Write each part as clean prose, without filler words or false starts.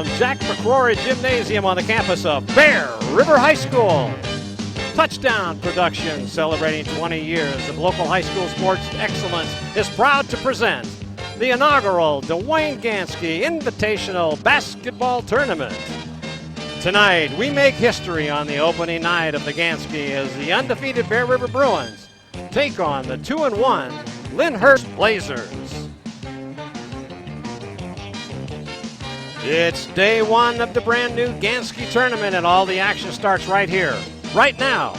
from Jack McCrory Gymnasium on the campus of Bear River High School. Touchdown Productions, celebrating 20 years of local high school sports excellence, is proud to present the inaugural Dwayne Gansky Invitational Basketball Tournament. Tonight, we make history on the opening night of the Gansky as the undefeated Bear River Bruins take on the 2-1 Lindhurst Blazers. It's day one of the brand new Gansky tournament, and all the action starts right here, right now.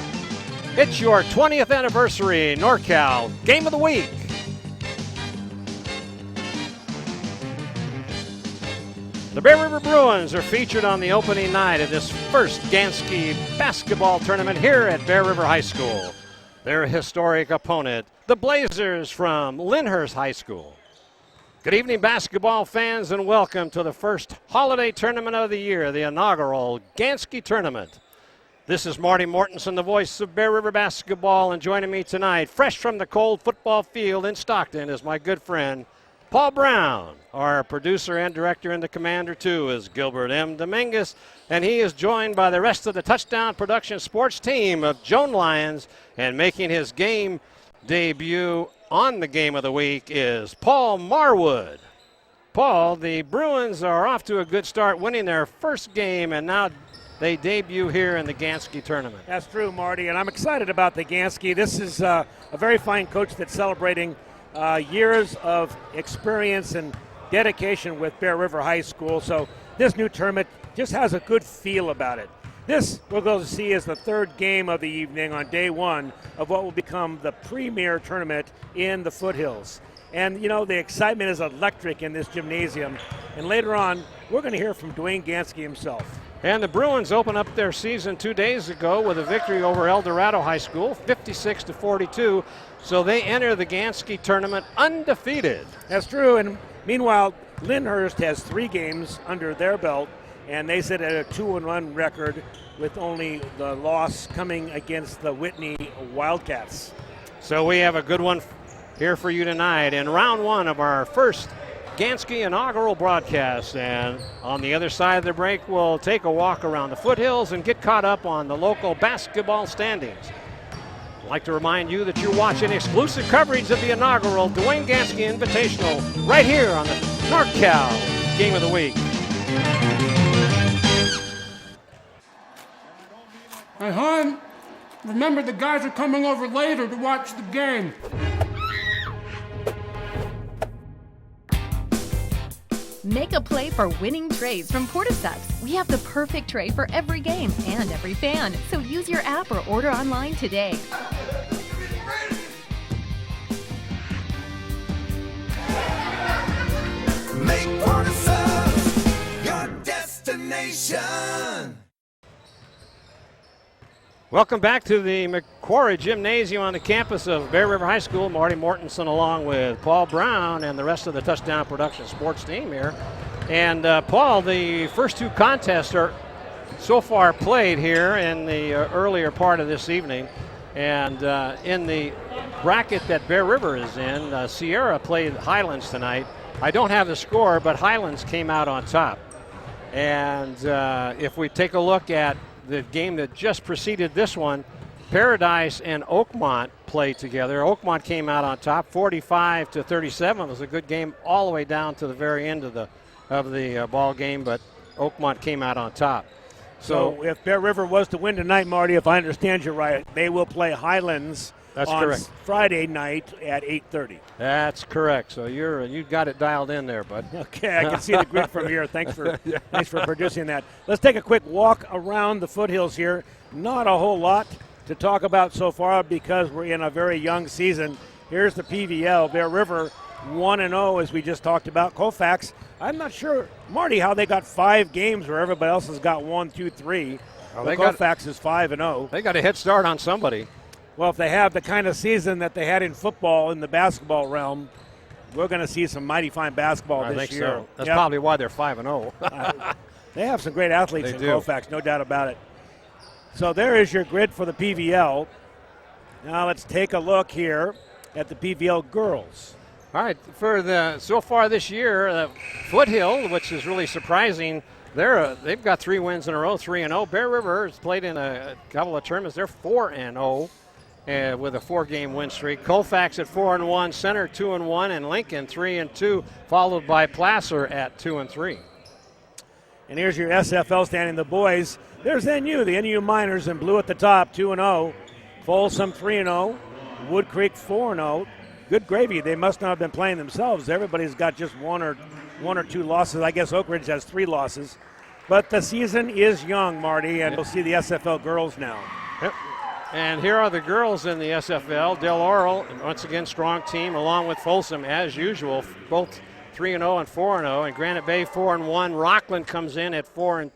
It's your 20th anniversary NorCal Game of the Week. The Bear River Bruins are featured on the opening night of this first Gansky basketball tournament here at Bear River High School. Their historic opponent, the Blazers from Lindhurst High School. Good evening, basketball fans, and welcome to the first holiday tournament of the year, the inaugural Gansky Tournament. This is Marty Mortensen, the voice of Bear River basketball, and joining me tonight, fresh from the cold football field in Stockton, is my good friend, Paul Brown. Our producer and director in the Commander 2 is Gilbert M. Dominguez, and he is joined by the rest of the Touchdown Production sports team of Joan Lions, and making his game debut on the Game of the Week is Paul Marwood. Paul, the Bruins are off to a good start, winning their first game, and now they debut here in the Gansky tournament. That's true, Marty, and I'm excited about the Gansky. This is a very fine coach that's celebrating years of experience and dedication with Bear River High School, so this new tournament just has a good feel about it. This, we're going to see, is the third game of the evening on day one of what will become the premier tournament in the foothills. And, you know, the excitement is electric in this gymnasium. And later on, we're going to hear from Dwayne Gansky himself. And the Bruins open up their season 2 days ago with a victory over El Dorado High School, 56-42. So they enter the Gansky tournament undefeated. That's true. And meanwhile, Lindhurst has 3 games under their belt, and they sit at a 2-1 record with only the loss coming against the Whitney Wildcats. So we have a good one here for you tonight in round one of our first Gansky inaugural broadcast. And on the other side of the break, we'll take a walk around the foothills and get caught up on the local basketball standings. I'd like to remind you that you're watching exclusive coverage of the inaugural Dwayne Gansky Invitational right here on the NorCal Game of the Week. Hey, hon, remember the guys are coming over later to watch the game. Make a play for winning trays from Portisubs. We have the perfect tray for every game and every fan. So use your app or order online today. Make Portisubs your destination. Welcome back to the McQuarrie Gymnasium on the campus of Bear River High School. Marty Mortensen along with Paul Brown and the rest of the Touchdown Production sports team here. And Paul, the first 2 contests are so far played here in the earlier part of this evening. And in the bracket that Bear River is in, Sierra played Highlands tonight. I don't have the score, but Highlands came out on top. And if we take a look at the game that just preceded this one, Paradise and Oakmont played together. Oakmont came out on top, 45-37. It was a good game all the way down to the very end of the ball game, but Oakmont came out on top. So if Bear River was to win tonight, Marty, if I understand you right, they will play Highlands. That's on correct. Friday night at 8:30. That's correct. So you got it dialed in there, bud. Okay, I can see the grid from here. Thanks for producing that. Let's take a quick walk around the foothills here. Not a whole lot to talk about so far because we're in a very young season. Here's the PVL. Bear River 1-0, as we just talked about. Colfax, I'm not sure, Marty, how they got 5 games where everybody else has got 1, 2, 3. Well, Colfax is 5-0. They got a head start on somebody. Well, if they have the kind of season that they had in football in the basketball realm, we're going to see some mighty fine basketball this year. So. That's probably why they're 5-0. They have some great athletes in do. Colfax, no doubt about it. So there is your grid for the PVL. Now let's take a look here at the PVL girls. All right, for so far this year, Foothill, which is really surprising, They've got 3 wins in a row, 3-0. Bear River has played in a couple of tournaments. They're 4-0 with a 4-game win streak. Colfax at 4-1, Center 2-1, and Lincoln 3-2, followed by Placer at 2-3. And here's your SFL standing. The boys, there's NU, the NU Miners in blue at the top, 2-0. Folsom 3-0. Wood Creek 4-0. Good gravy. They must not have been playing themselves. Everybody's got just one or two losses. I guess Oak Ridge has 3 losses. But the season is young, Marty, and we'll see the SFL girls now. Yep. And here are the girls in the SFL. Del Oro, once again, strong team, along with Folsom, as usual, both 3-0 and 4-0. And Granite Bay 4-1. Rockland comes in at 4-2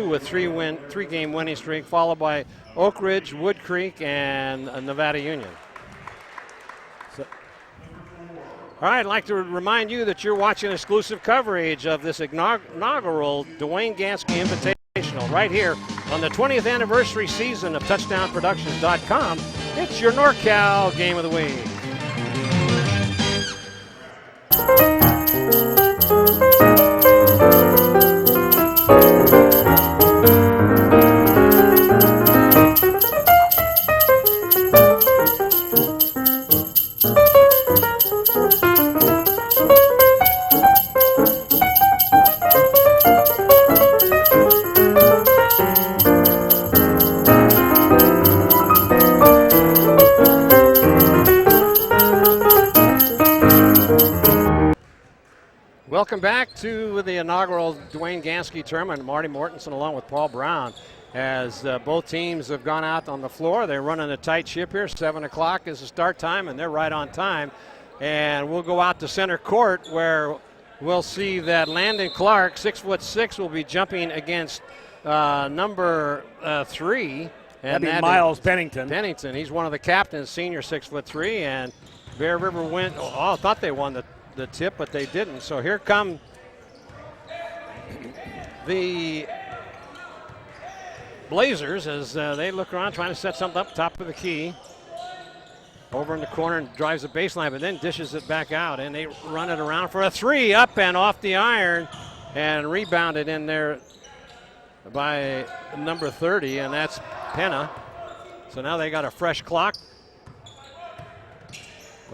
with 3-game winning streak, followed by Oak Ridge, Wood Creek, and Nevada Union. All right, I'd like to remind you that you're watching exclusive coverage of this inaugural Dwayne Gansky Invitational right here on the 20th anniversary season of TouchdownProductions.com. It's your NorCal Game of the Week. Welcome back to the inaugural Dwayne Gansky tournament. Marty Mortensen along with Paul Brown, as both teams have gone out on the floor. They're running a tight ship here. 7 o'clock is the start time, and they're right on time. And we'll go out to center court, where we'll see that Landon Clark, 6'6", will be jumping against number 3. And that'd be Miles Pennington. Pennington. He's one of the captains, senior 6'3", and Bear River went. I thought they won the tip, but they didn't. So here come the Blazers as they look around trying to set something up top of the key. Over in the corner and drives the baseline, but then dishes it back out, and they run it around for a 3 up and off the iron, and rebounded in there by number 30, and that's Penna. So now they got a fresh clock.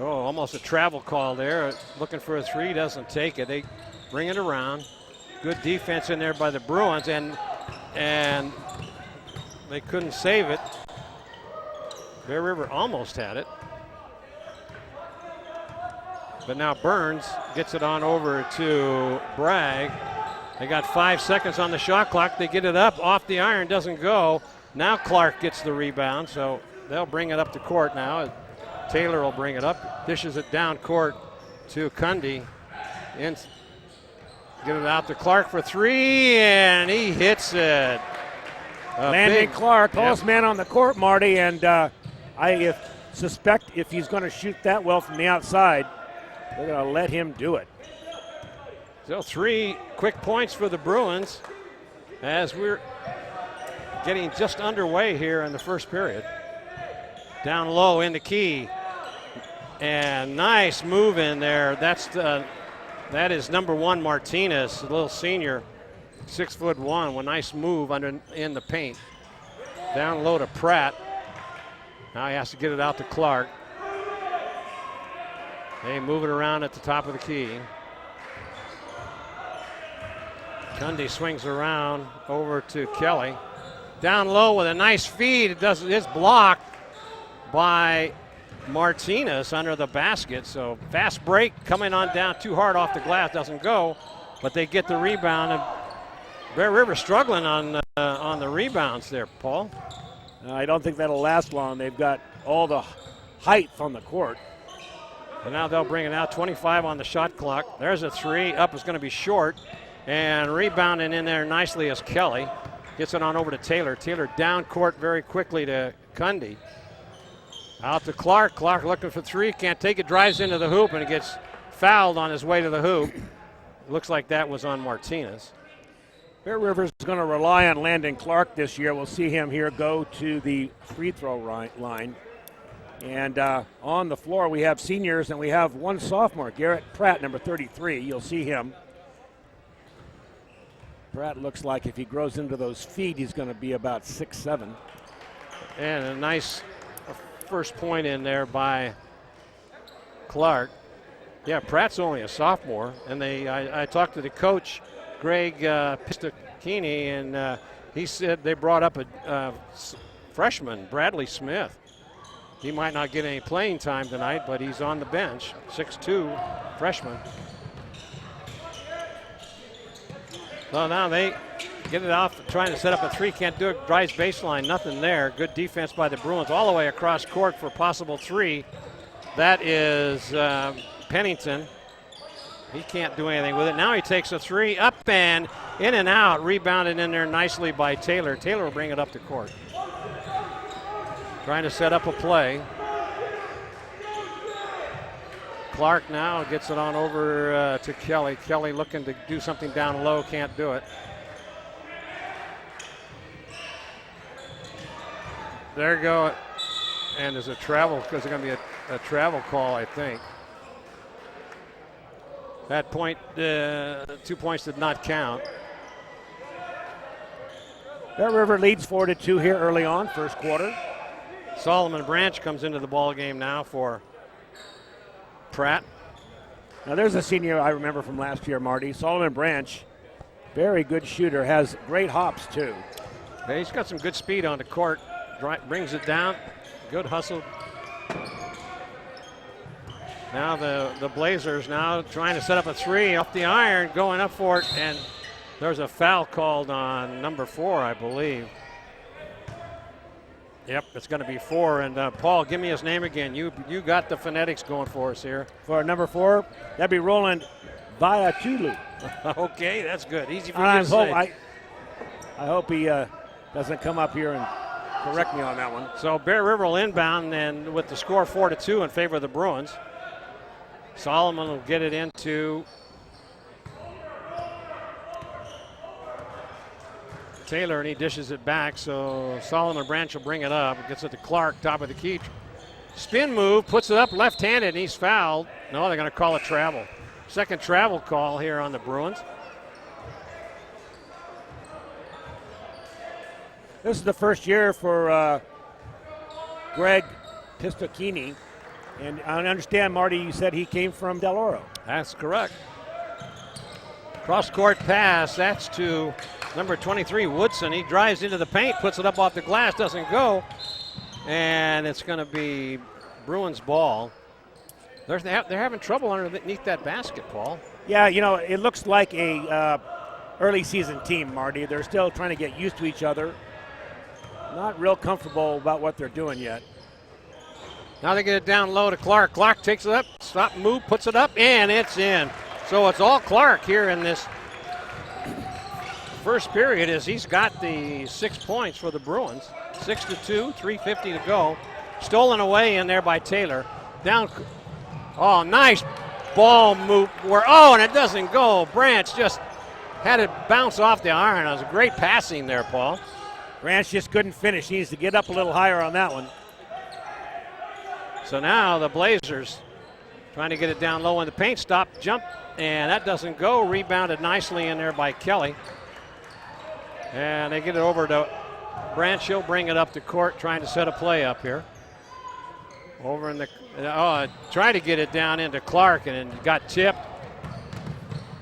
Oh, almost a travel call there. Looking for a 3, doesn't take it. They bring it around. Good defense in there by the Bruins, and they couldn't save it. Bear River almost had it. But now Burns gets it on over to Bragg. They got 5 seconds on the shot clock. They get it up off the iron, doesn't go. Now Clark gets the rebound, so they'll bring it up to court now. Taylor will bring it up, dishes it down court to Cundy. Get it out to Clark for 3, and he hits it. Landon Clark, tallest man on the court, Marty, and I suspect if he's going to shoot that well from the outside, they're going to let him do it. So 3 quick points for the Bruins as we're getting just underway here in the first period. Down low in the key. And nice move in there. That is number 1 Martinez, a little senior, 6'1". With nice move in the paint. Down low to Pratt. Now he has to get it out to Clark. They move it around at the top of the key. Cundy swings around over to Kelly. Down low with a nice feed. It's blocked by Martinez under the basket. So fast break coming on down too hard off the glass, doesn't go, but they get the rebound. And Bear River struggling on the rebounds there, Paul. I don't think that'll last long. They've got all the height on the court. And now they'll bring it out. 25 on the shot clock. There's a 3. Up is going to be short. And rebounding in there nicely is Kelly. Gets it on over to Taylor. Taylor down court very quickly to Cundy. Out to Clark. Clark looking for 3. Can't take it. Drives into the hoop, and it gets fouled on his way to the hoop. Looks like that was on Martinez. Bear River's going to rely on Landon Clark this year. We'll see him here go to the free throw line. And on the floor we have seniors, and we have 1 sophomore, Garrett Pratt, number 33. You'll see him. Pratt looks like if he grows into those feet, he's going to be about 6'7". And a nice first point in there by Clark. Yeah, Pratt's only a sophomore, and I talked to the coach, Greg Pistacchini, and he said they brought up a freshman, Bradley Smith. He might not get any playing time tonight, but he's on the bench, 6'2", freshman. So now they get it off, trying to set up a three, can't do it, drives baseline, nothing there. Good defense by the Bruins all the way across court for possible three. That is Pennington. He can't do anything with it. Now he takes a three, up and in and out, rebounded in there nicely by Taylor. Taylor will bring it up to court. Trying to set up a play. Clark now gets it on over to Kelly. Kelly looking to do something down low, can't do it. There you go. And there's a travel, because there's going to be a travel call, I think. That point, 2 points did not count. Bear River leads 4-2 here early on, first quarter. Solomon Branch comes into the ball game now for Pratt. Now there's a senior I remember from last year, Marty. Solomon Branch, very good shooter, has great hops too. Yeah, he's got some good speed on the court. Brings it down. Good hustle. Now the Blazers now trying to set up a three off the iron, going up for it, and there's a foul called on number 4, I believe. Yep, it's going to be 4. And Paul, give me his name again. You got the phonetics going for us here. For number 4, that'd be Roland Viatulu. Okay, that's good. Easy for you to say. I hope he doesn't come up here and correct me on that one. So Bear River will inbound, and with the score 4-2 in favor of the Bruins. Solomon will get it into Taylor, and he dishes it back, so Solomon Branch will bring it up. Gets it to Clark, top of the key. Spin move, puts it up left-handed, and he's fouled. No, they're going to call a travel. Second travel call here on the Bruins. This is the first year for Greg Pistacchini. And I understand, Marty, you said he came from Del Oro. That's correct. Cross-court pass, that's to number 23, Woodson. He drives into the paint, puts it up off the glass, doesn't go. And it's going to be Bruins ball. They're having trouble underneath that basket, Paul. Yeah, you know, it looks like a early season team, Marty. They're still trying to get used to each other. Not real comfortable about what they're doing yet. Now they get it down low to Clark. Clark takes it up, stop move, puts it up, and it's in. So it's all Clark here in this first period, as he's got the 6 points for the Bruins. 6-2, 3:50 to go. Stolen away in there by Taylor. Down. Oh, nice ball move. And it doesn't go. Branch just had it bounce off the iron. It was a great passing there, Paul. Branch just couldn't finish. He needs to get up a little higher on that one. So now the Blazers trying to get it down low in the paint. Stop, jump, and that doesn't go. Rebounded nicely in there by Kelly. And they get it over to Branch. He'll bring it up to court, trying to set a play up here. Over in the, trying to get it down into Clark, and it got tipped.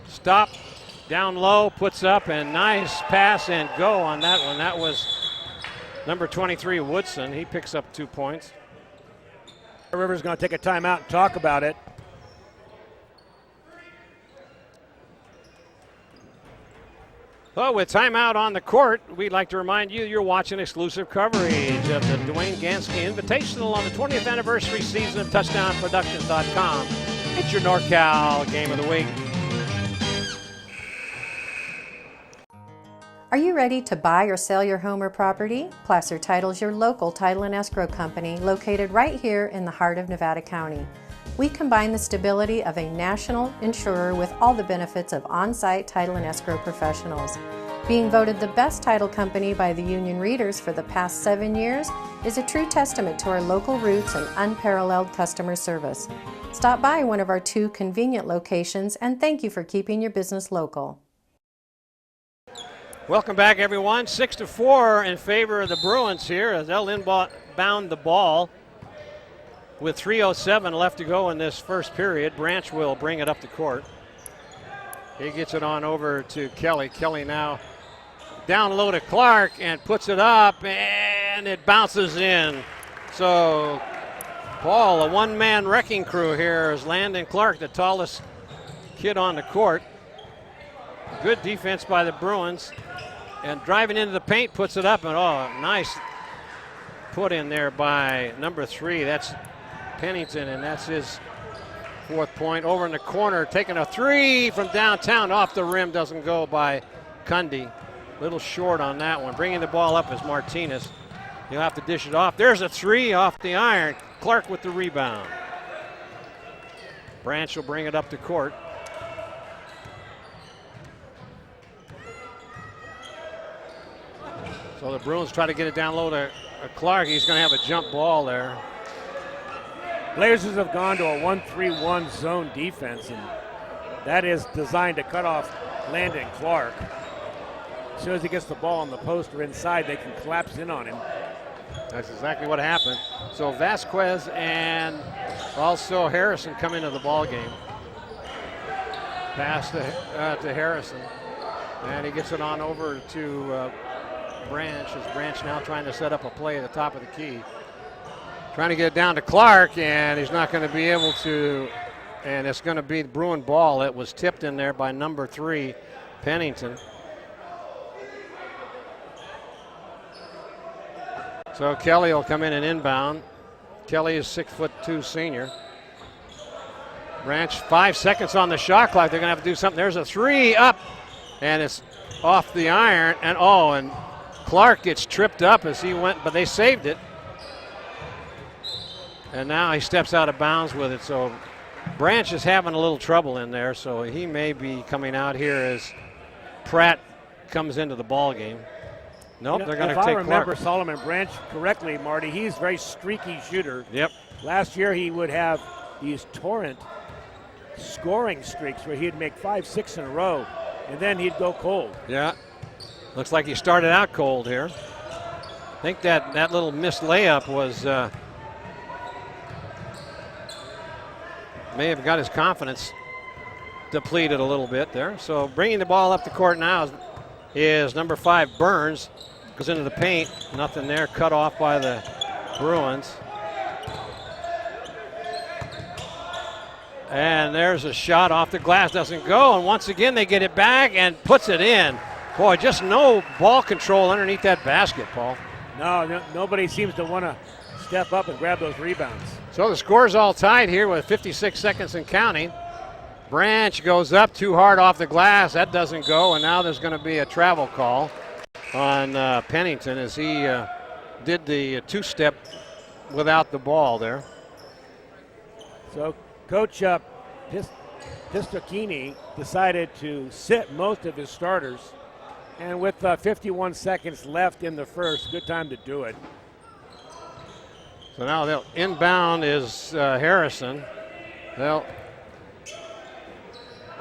Stop, down low, puts up, and nice pass and go on that one. That was number 23, Woodson. He picks up 2 points. River's going to take a timeout and talk about it. Well, with timeout on the court, we'd like to remind you you're watching exclusive coverage of the Dwayne Gansky Invitational on the 20th anniversary season of TouchdownProductions.com. It's your NorCal Game of the Week. Are you ready to buy or sell your home or property? Placer Title's your local title and escrow company located right here in the heart of Nevada County. We combine the stability of a national insurer with all the benefits of on-site title and escrow professionals. Being voted the best title company by the union readers for the past 7 years is a true testament to our local roots and unparalleled customer service. Stop by one of our 2 convenient locations, and thank you for keeping your business local. Welcome back, everyone. 6-4 in favor of the Bruins here as they'll inbound the ball with 3:07 left to go in this first period. Branch will bring it up the court. He gets it on over to Kelly. Kelly now down low to Clark and puts it up, and it bounces in. So, Paul, a one-man wrecking crew here is Landon Clark, the tallest kid on the court. Good defense by the Bruins. And driving into the paint, puts it up, and nice put in there by number 3. That's Pennington, and that's his 4th point. Over in the corner, taking a 3 from downtown, off the rim, doesn't go by Cundy. Little short on that one. Bringing the ball up is Martinez. He'll have to dish it off. There's a 3 off the iron. Clark with the rebound. Branch will bring it up the court. So the Bruins try to get it down low to Clark. He's going to have a jump ball there. Blazers have gone to a 1-3-1 zone defense, and that is designed to cut off Landon Clark. As soon as he gets the ball on the post or inside, they can collapse in on him. That's exactly what happened. So Vasquez and also Harrison come into the ball game. Pass to Harrison, and he gets it on over to Branch, as Branch now trying to set up a play at the top of the key. Trying to get it down to Clark, and he's not going to be able to, and it's going to be the Bruin ball. It was tipped in there by number 3, Pennington. So Kelly will come in and inbound. Kelly is 6'2" senior. Branch 5 seconds on the shot clock. They're going to have to do something. There's a 3 up, and it's off the iron, and Clark gets tripped up as he went, but they saved it. And now he steps out of bounds with it. So Branch is having a little trouble in there, so he may be coming out here as Pratt comes into the ball game. Nope, they're going to take Clark. If I remember Solomon Branch correctly, Marty, he's a very streaky shooter. Yep. Last year he would have these torrent scoring streaks where he'd make 5, 6 in a row, and then he'd go cold. Yeah. Looks like he started out cold here. I think that little missed layup was may have got his confidence depleted a little bit there. So bringing the ball up the court now is number 5, Burns. Goes into the paint. Nothing there. Cut off by the Bruins. And there's a shot off the glass. Doesn't go. And once again, they get it back and puts it in. Boy, just no ball control underneath that basket, Paul. No, nobody seems to want to step up and grab those rebounds. So the score's all tied here with 56 seconds and counting. Branch goes up too hard off the glass. That doesn't go, and now there's going to be a travel call on Pennington as he did the 2-step without the ball there. So Coach Pistocchini decided to sit most of his starters, and with 51 seconds left in the first, good time to do it. So now they'll inbound is Harrison.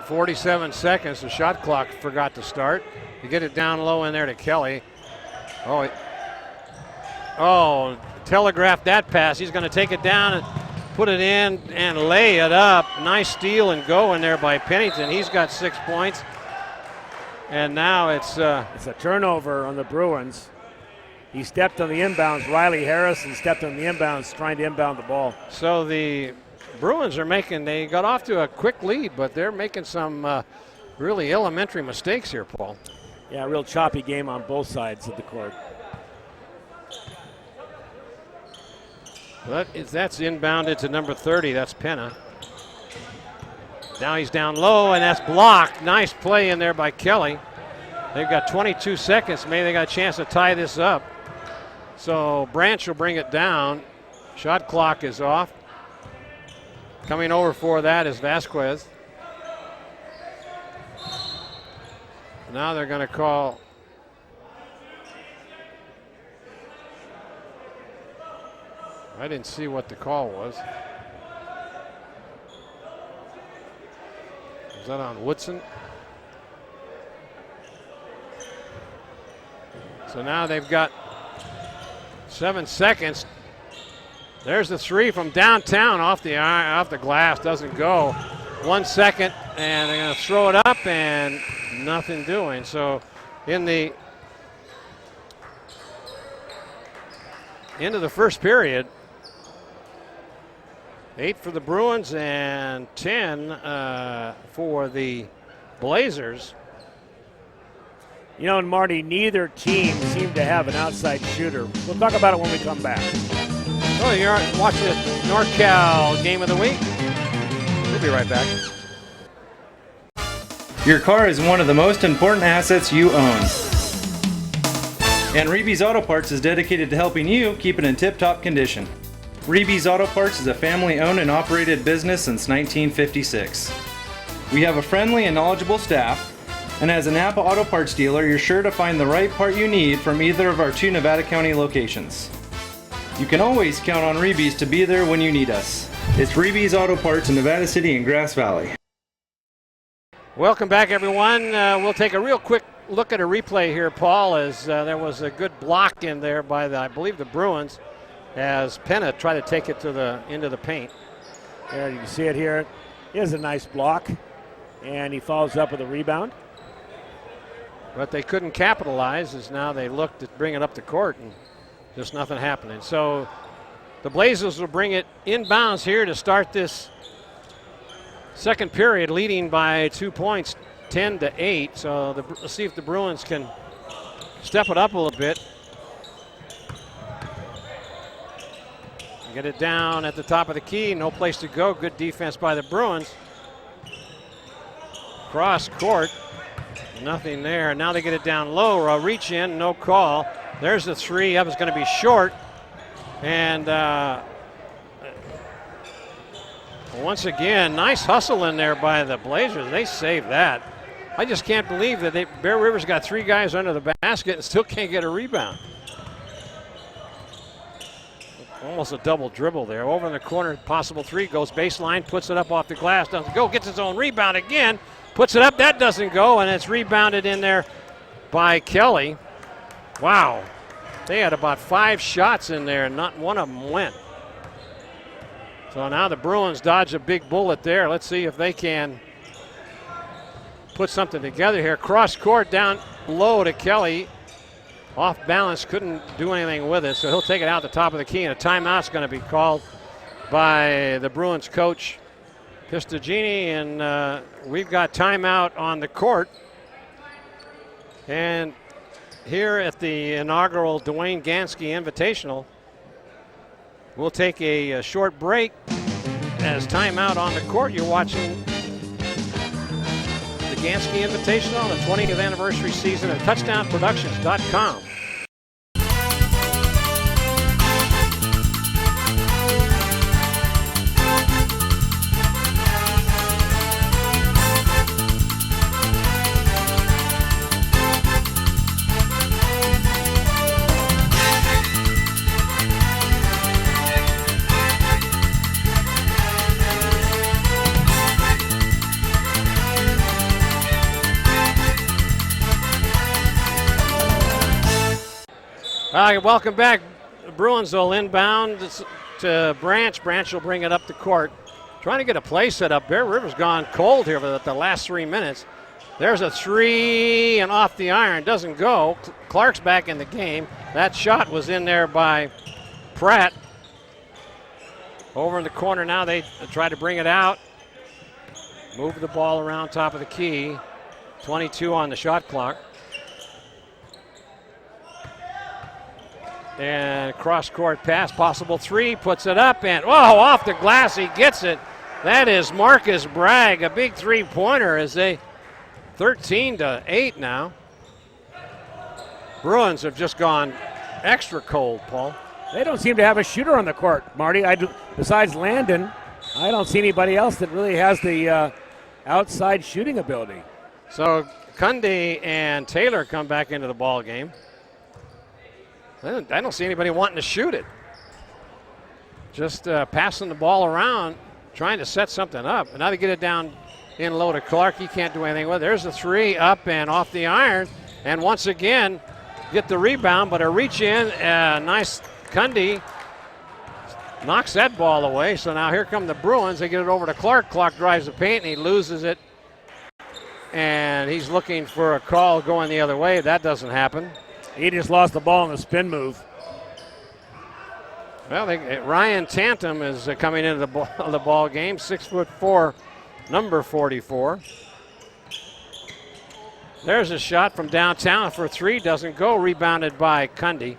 47 seconds, the shot clock forgot to start. You get it down low in there to Kelly. Telegraphed that pass. He's going to take it down and put it in and lay it up. Nice steal and go in there by Pennington. He's got 6 points. And now it's a turnover on the Bruins. He stepped on the inbounds. Riley Harrison stepped on the inbounds trying to inbound the ball. So the Bruins they got off to a quick lead, but they're making some really elementary mistakes here, Paul. Yeah, a real choppy game on both sides of the court. That's inbounded to number 30. That's Penna. Now he's down low, and that's blocked. Nice play in there by Kelly. They've got 22 seconds. Maybe they got a chance to tie this up. So Branch will bring it down. Shot clock is off. Coming over for that is Vasquez. Now they're going to call. I didn't see what the call was. Was that on Woodson? So now they've got 7 seconds. There's the three from downtown off the glass, doesn't go. 1 second, and they're going to throw it up, and nothing doing. So in the end of the first period, 8 for the Bruins and 10 for the Blazers. You know, and Marty, neither team seemed to have an outside shooter. We'll talk about it when we come back. Oh, you're watching the NorCal Game of the Week. We'll be right back. Your car is one of the most important assets you own. And Reeby's Auto Parts is dedicated to helping you keep it in tip-top condition. Reeby's Auto Parts is a family-owned and operated business since 1956. We have a friendly and knowledgeable staff, and as a Napa Auto Parts dealer, you're sure to find the right part you need from either of our 2 Nevada County locations. You can always count on Reeby's to be there when you need us. It's Reeby's Auto Parts in Nevada City and Grass Valley. Welcome back, everyone. We'll take a real quick look at a replay here, Paul, as there was a good block in there by, I believe, the Bruins, as Penna tried to take it to into the paint. There, you can see it here. Here's a nice block, and he follows up with a rebound. But they couldn't capitalize as now they looked at bring it up the court and just nothing happening. So the Blazers will bring it inbounds here to start this second period, leading by 2 points, 10-8. So let's see if the Bruins can step it up a little bit. Get it down at the top of the key, no place to go. Good defense by the Bruins. Cross court, nothing there. Now they get it down low, a reach in, no call. There's the three, that was going to be short. And once again, nice hustle in there by the Blazers. They saved that. I just can't believe that Bear River's got 3 guys under the basket and still can't get a rebound. Almost a double dribble there. Over in the corner, possible 3, goes baseline, puts it up off the glass, doesn't go, gets his own rebound again, puts it up, that doesn't go, and it's rebounded in there by Kelly. Wow. They had about 5 shots in there, and not one of them went. So now the Bruins dodge a big bullet there. Let's see if they can put something together here. Cross court down low to Kelly. Off balance, couldn't do anything with it, so he'll take it out the top of the key, and a timeout's going to be called by the Bruins coach, Pistagini, and we've got timeout on the court. And here at the inaugural Dwayne Gansky Invitational, we'll take a short break. As timeout on the court, you're watching the Gansky Invitational on the 20th anniversary season at touchdownproductions.com. All right, welcome back. The Bruins will inbound to Branch. Branch will bring it up the court. Trying to get a play set up. Bear River's gone cold here for the last 3 minutes. There's a 3 and off the iron. Doesn't go. Clark's back in the game. That shot was in there by Pratt. Over in the corner now, they try to bring it out. Move the ball around top of the key. 22 on the shot clock. And cross-court pass, possible 3, puts it up, and off the glass, he gets it. That is Marcus Bragg, a big three-pointer as they 13-8 now. Bruins have just gone extra cold, Paul. They don't seem to have a shooter on the court, Marty. Besides Landon, I don't see anybody else that really has the outside shooting ability. So Cundy and Taylor come back into the ball game. I don't see anybody wanting to shoot it. Just passing the ball around, trying to set something up. And now they get it down in low to Clark. He can't do anything with it. There's a 3 up and off the iron. And once again, get the rebound, but a reach in, nice Cundy knocks that ball away. So now here come the Bruins. They get it over to Clark. Clark drives the paint and he loses it. And he's looking for a call going the other way. That doesn't happen. He just lost the ball in the spin move. Well, Ryan Tantum is coming into the ball game, 6'4", number 44. There's a shot from downtown for three, doesn't go, rebounded by Cundy.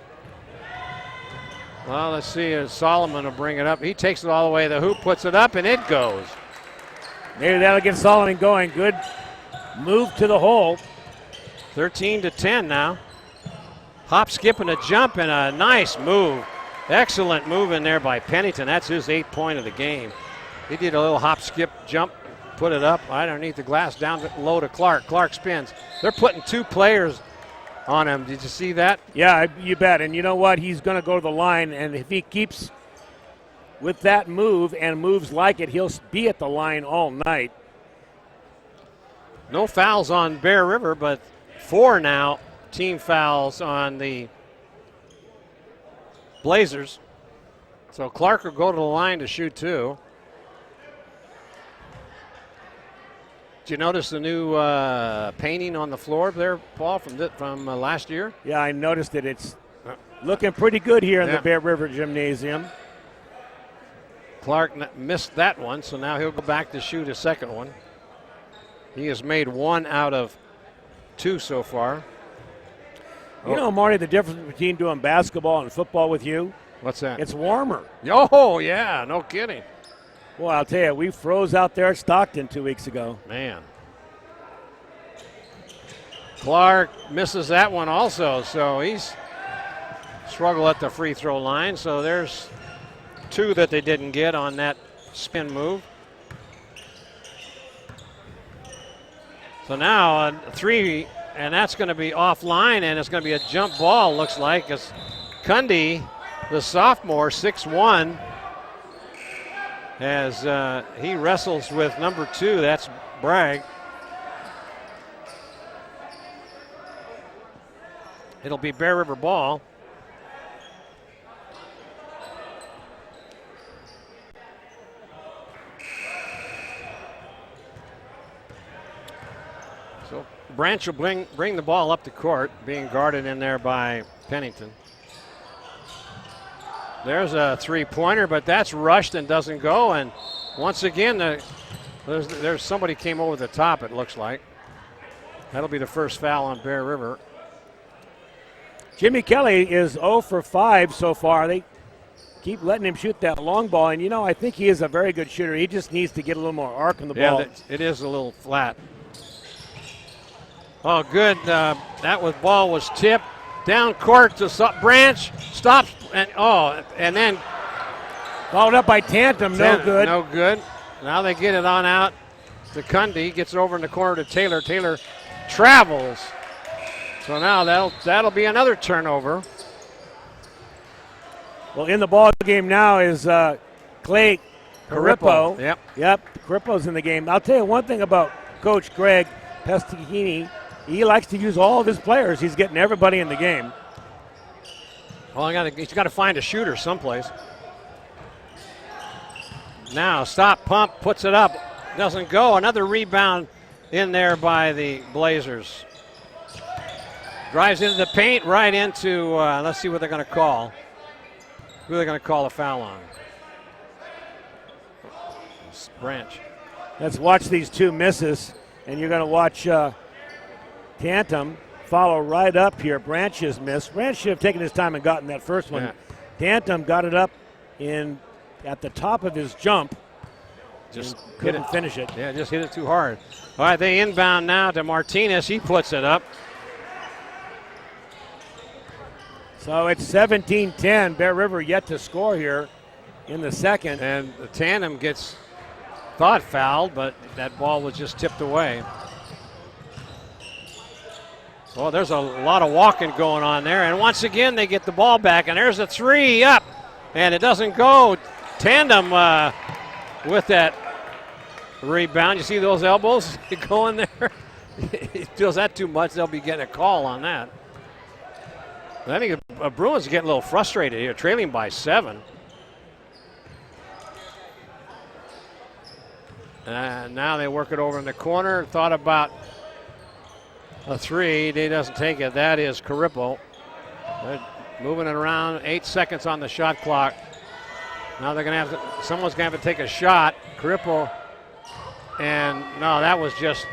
Well, let's see if Solomon will bring it up. He takes it all the way to the hoop, puts it up, and it goes. Maybe that'll get Solomon going. Good move to the hole. 13-10 now. Hop, skip, and a jump, and a nice move. Excellent move in there by Pennington. That's his 8th point of the game. He did a little hop, skip, jump, put it up underneath the glass, down low to Clark. Clark spins. They're putting 2 players on him. Did you see that? Yeah, you bet. And you know what? He's going to go to the line, and if he keeps with that move and moves like it, he'll be at the line all night. No fouls on Bear River, but 4 now team fouls on the Blazers. So Clark will go to the line to shoot 2. Did you notice the new painting on the floor there, Paul, from last year? Yeah, I noticed it. It's looking pretty good here in the Bear River Gymnasium. Clark missed that one, so now he'll go back to shoot a second one. He has made 1 out of 2 so far. You know, Marty, the difference between doing basketball and football with you? What's that? It's warmer. Oh, yeah, no kidding. Well, I'll tell you, we froze out there at Stockton 2 weeks ago. Man. Clark misses that one also, so he's struggled at the free throw line. So there's 2 that they didn't get on that spin move. So now 3, and that's going to be offline, and it's going to be a jump ball, looks like, as Cundy, the sophomore, 6'1", as he wrestles with number 2, that's Bragg. It'll be Bear River ball. So Branch will bring the ball up the court, being guarded in there by Pennington. There's a 3-pointer, but that's rushed and doesn't go. And once again, there's somebody came over the top, it looks like. That'll be the first foul on Bear River. Jimmy Kelly is 0 for 5 so far. They keep letting him shoot that long ball. And, you know, I think he is a very good shooter. He just needs to get a little more arc on the ball. Yeah, it is a little flat. Oh, good. That ball was tipped. Down court to Branch, stops, and then followed up by Tantum, no good. No good. Now they get it on out to Cundy, gets it over in the corner to Taylor. Taylor travels. So now that'll be another turnover. Well, in the ball game now is Clay Carippo. Yep, Carippo's in the game. I'll tell you one thing about Coach Greg Pestichini. He likes to use all of his players. He's getting everybody in the game. Well, he's got to find a shooter someplace. Now, stop, pump, puts it up. Doesn't go. Another rebound in there by the Blazers. Drives into the paint, right into, let's see what they're going to call. Who are they going to call a foul on? Branch. Let's watch these 2 misses, and you're going to watch Tantum follow right up here. Branch's miss. Branch should have taken his time and gotten that first one. Yeah. Tantum got it up at the top of his jump. Just couldn't finish it. Yeah, just hit it too hard. All right, they inbound now to Martinez. He puts it up. So it's 17-10. Bear River yet to score here in the second. And the Tandem thought fouled, but that ball was just tipped away. Well, there's a lot of walking going on there. And once again, they get the ball back. And there's a 3 up. And it doesn't go. Tandem with that rebound. You see those elbows going there? He feels that too much. They'll be getting a call on that. I think the Bruins are getting a little frustrated here, trailing by 7. And now they work it over in the corner. Thought about a 3. He doesn't take it. That is Carippo. They're moving it around. 8 seconds on the shot clock. Now they're going to have to, someone's going to have to take a shot. Carippo. And no, that was just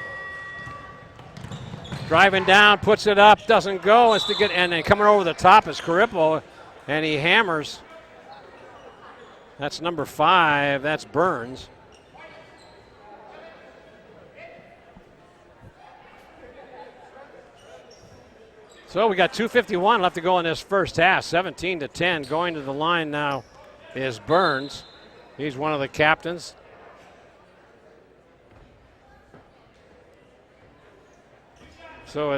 driving down, puts it up, doesn't go. It's to get, and then coming over the top is Carippo, and he hammers. That's number 5. That's Burns. So we got 2:51 left to go in this first half. 17-10. Going to the line now is Burns. He's one of the captains. So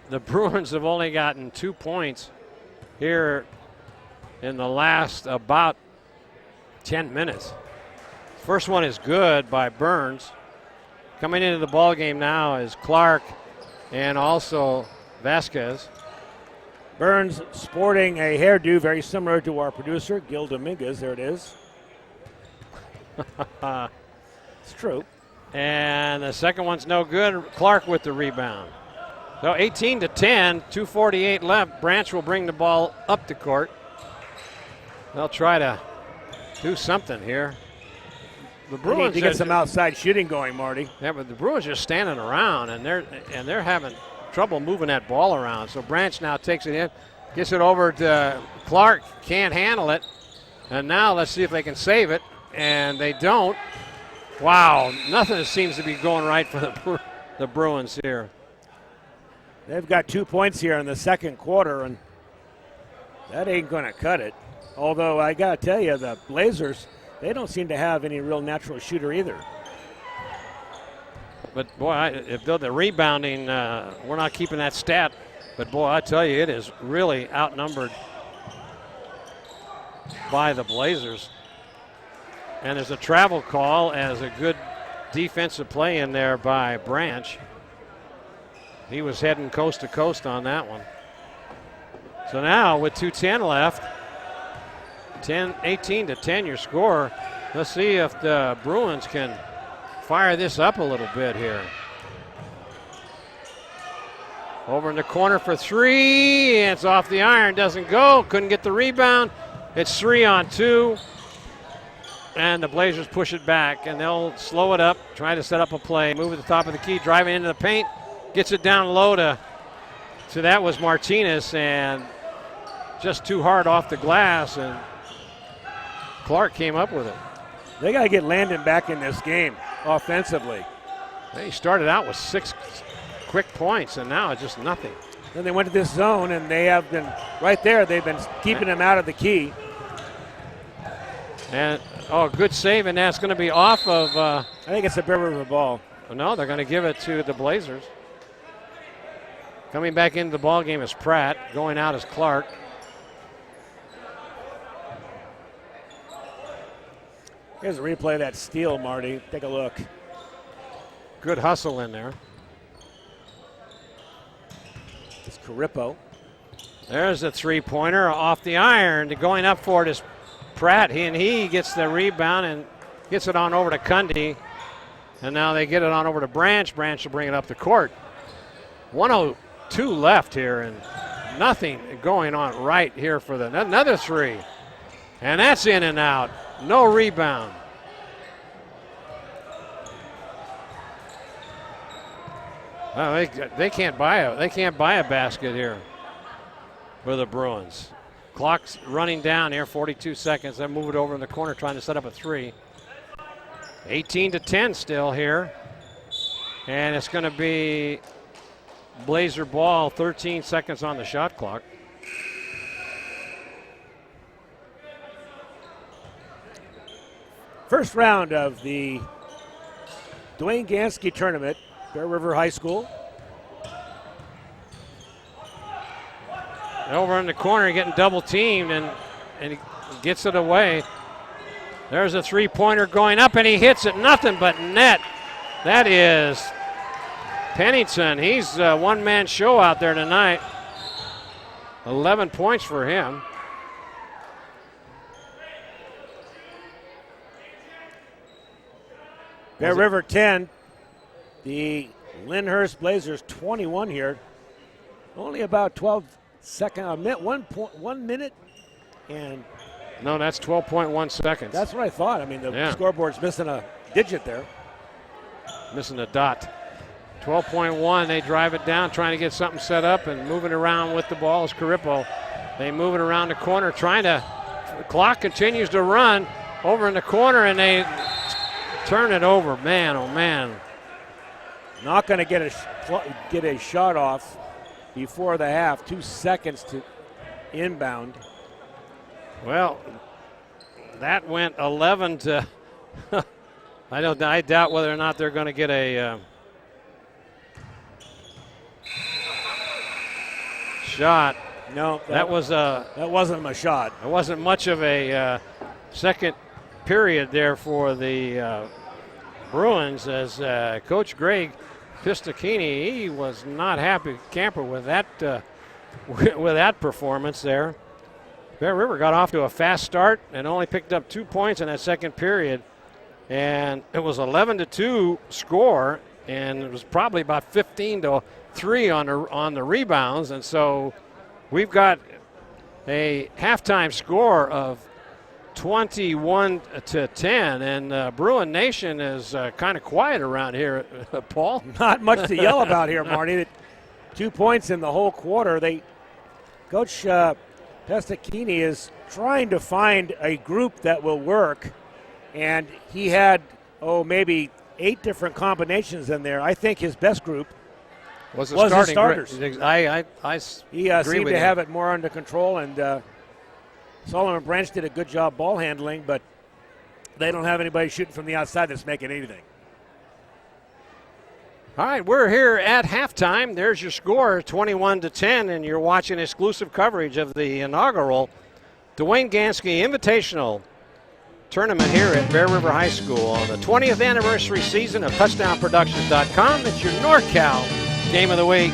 the Bruins have only gotten 2 points here in the last about 10 minutes. First one is good by Burns. Coming into the ball game now is Clark and also Vasquez. Burns sporting a hairdo very similar to our producer, Gil Dominguez. There it is. It's true. And the second one's no good. Clark with the rebound. So 18-10, 2:48 left. Branch will bring the ball up the court. They'll try to do something here. The Bruins need to get some outside shooting going, Marty. Yeah, but the Bruins are standing around, and they're having trouble moving that ball around. So Branch now takes it in, gets it over to Clark, can't handle it. And now let's see if they can save it, and they don't. Wow, nothing seems to be going right for the Bruins here. They've got 2 points here in the second quarter, and that ain't going to cut it. Although I got to tell you, the Blazers, they don't seem to have any real natural shooter either. But, boy, if the rebounding, we're not keeping that stat. But, boy, I tell you, it is really outnumbered by the Blazers. And there's a travel call as a good defensive play in there by Branch. He was heading coast to coast on that one. So now with 2:10 left, 18-10 your score. Let's see if the Bruins can fire this up a little bit here. Over in the corner for 3. And it's off the iron. Doesn't go. Couldn't get the rebound. It's 3 on 2. And the Blazers push it back. And they'll slow it up. Try to set up a play. Move at the top of the key. Driving into the paint. Gets it down low to that was Martinez. And just too hard off the glass. And Clark came up with it. They got to get Landon back in this game offensively. They started out with 6 quick points, and now it's just nothing. Then they went to this zone, and they have been right there. They've been keeping him out of the key. And, good save, and that's going to be off of. I think it's a Bear River ball. No, they're going to give it to the Blazers. Coming back into the ball game is Pratt. Going out is Clark. Here's a replay of that steal, Marty. Take a look. Good hustle in there. It's Carippo. There's a three-pointer off the iron. Going up for it is Pratt. He gets the rebound and gets it on over to Cundy. And now they get it on over to Branch. Branch will bring it up the court. 1:02 left here, and nothing going on right here for another 3. And that's in and out. No rebound. Well, they can't buy a basket here for the Bruins. Clock's running down here, 42 seconds. They move it over in the corner, trying to set up a 3. 18-10 still here, and it's going to be Blazer ball. 13 seconds on the shot clock. First round of the Dwayne Gansky tournament, Bear River High School. Over in the corner, getting double teamed, and he gets it away. There's a three-pointer going up, and he hits it. Nothing but net. That is Pennington. He's a one-man show out there tonight. 11 points for him. Bear River 10, the Lindhurst Blazers 21 here. Only about 12 seconds, a minute, 1 minute, and No, that's 12.1 seconds. that's what I thought. I mean, the scoreboard's missing a digit there. Missing a dot. 12.1, they drive it down, trying to get something set up and moving around with the ball is Carippo. They move it around the corner, the clock continues to run over in the corner, and they turn it over. Man, oh man. Not going to get a shot off before the half. 2 seconds to inbound. Well, that went 11 to. I doubt whether or not they're going to get a shot. No, that wasn't a shot. It wasn't much of a second period there for the Bruins, as Coach Greg Pistakini, he was not happy camper with that with that performance there. Bear River got off to a fast start and only picked up 2 points in that second period, and it was 11-2 score, and it was probably about 15-3 on the rebounds, and so we've got a halftime score of 21-10, and Bruin Nation is kind of quiet around here, Paul. Not much to yell about here, Marty. 2 points in the whole quarter. Coach Pestakini is trying to find a group that will work, and he had, maybe 8 different combinations in there. I think his best group was his starters. I he seemed to have it more under control, and Solomon Branch did a good job ball handling, but they don't have anybody shooting from the outside that's making anything. All right, we're here at halftime. There's your score, 21-10, and you're watching exclusive coverage of the inaugural Dwayne Gansky Invitational Tournament here at Bear River High School on the 20th anniversary season of TouchdownProductions.com. It's your NorCal Game of the Week.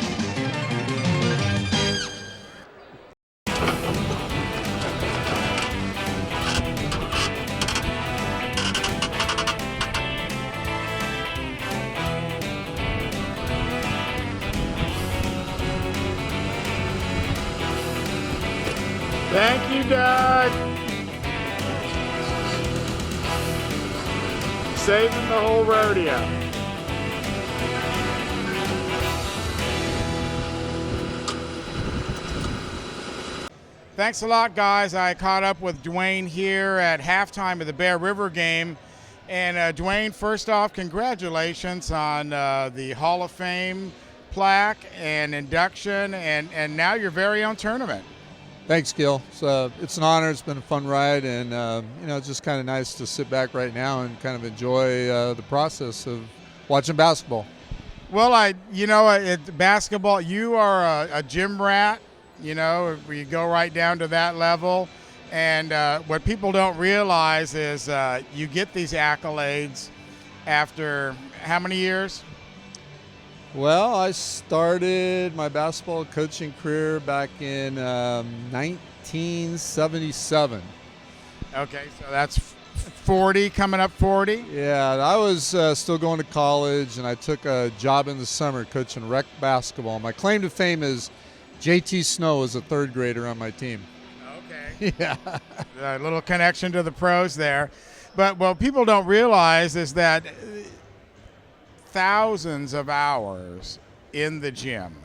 Thank you, Doug. Saving the whole rodeo. Thanks a lot, guys. I caught up with Dwayne here at halftime of the Bear River game. And Dwayne, first off, congratulations on the Hall of Fame plaque and induction, and now your very own tournament. Thanks, Gil. It's an honor. It's been a fun ride, and it's just kind of nice to sit back right now and kind of enjoy the process of watching basketball. Well, basketball, you are a gym rat. You go right down to that level, and what people don't realize is you get these accolades after how many years? Well, I started my basketball coaching career back in 1977. Okay, so that's 40, coming up 40? Yeah, I was still going to college, and I took a job in the summer coaching rec basketball. My claim to fame is JT Snow was a third grader on my team. Okay. Yeah. A little connection to the pros there. But what people don't realize is that thousands of hours in the gym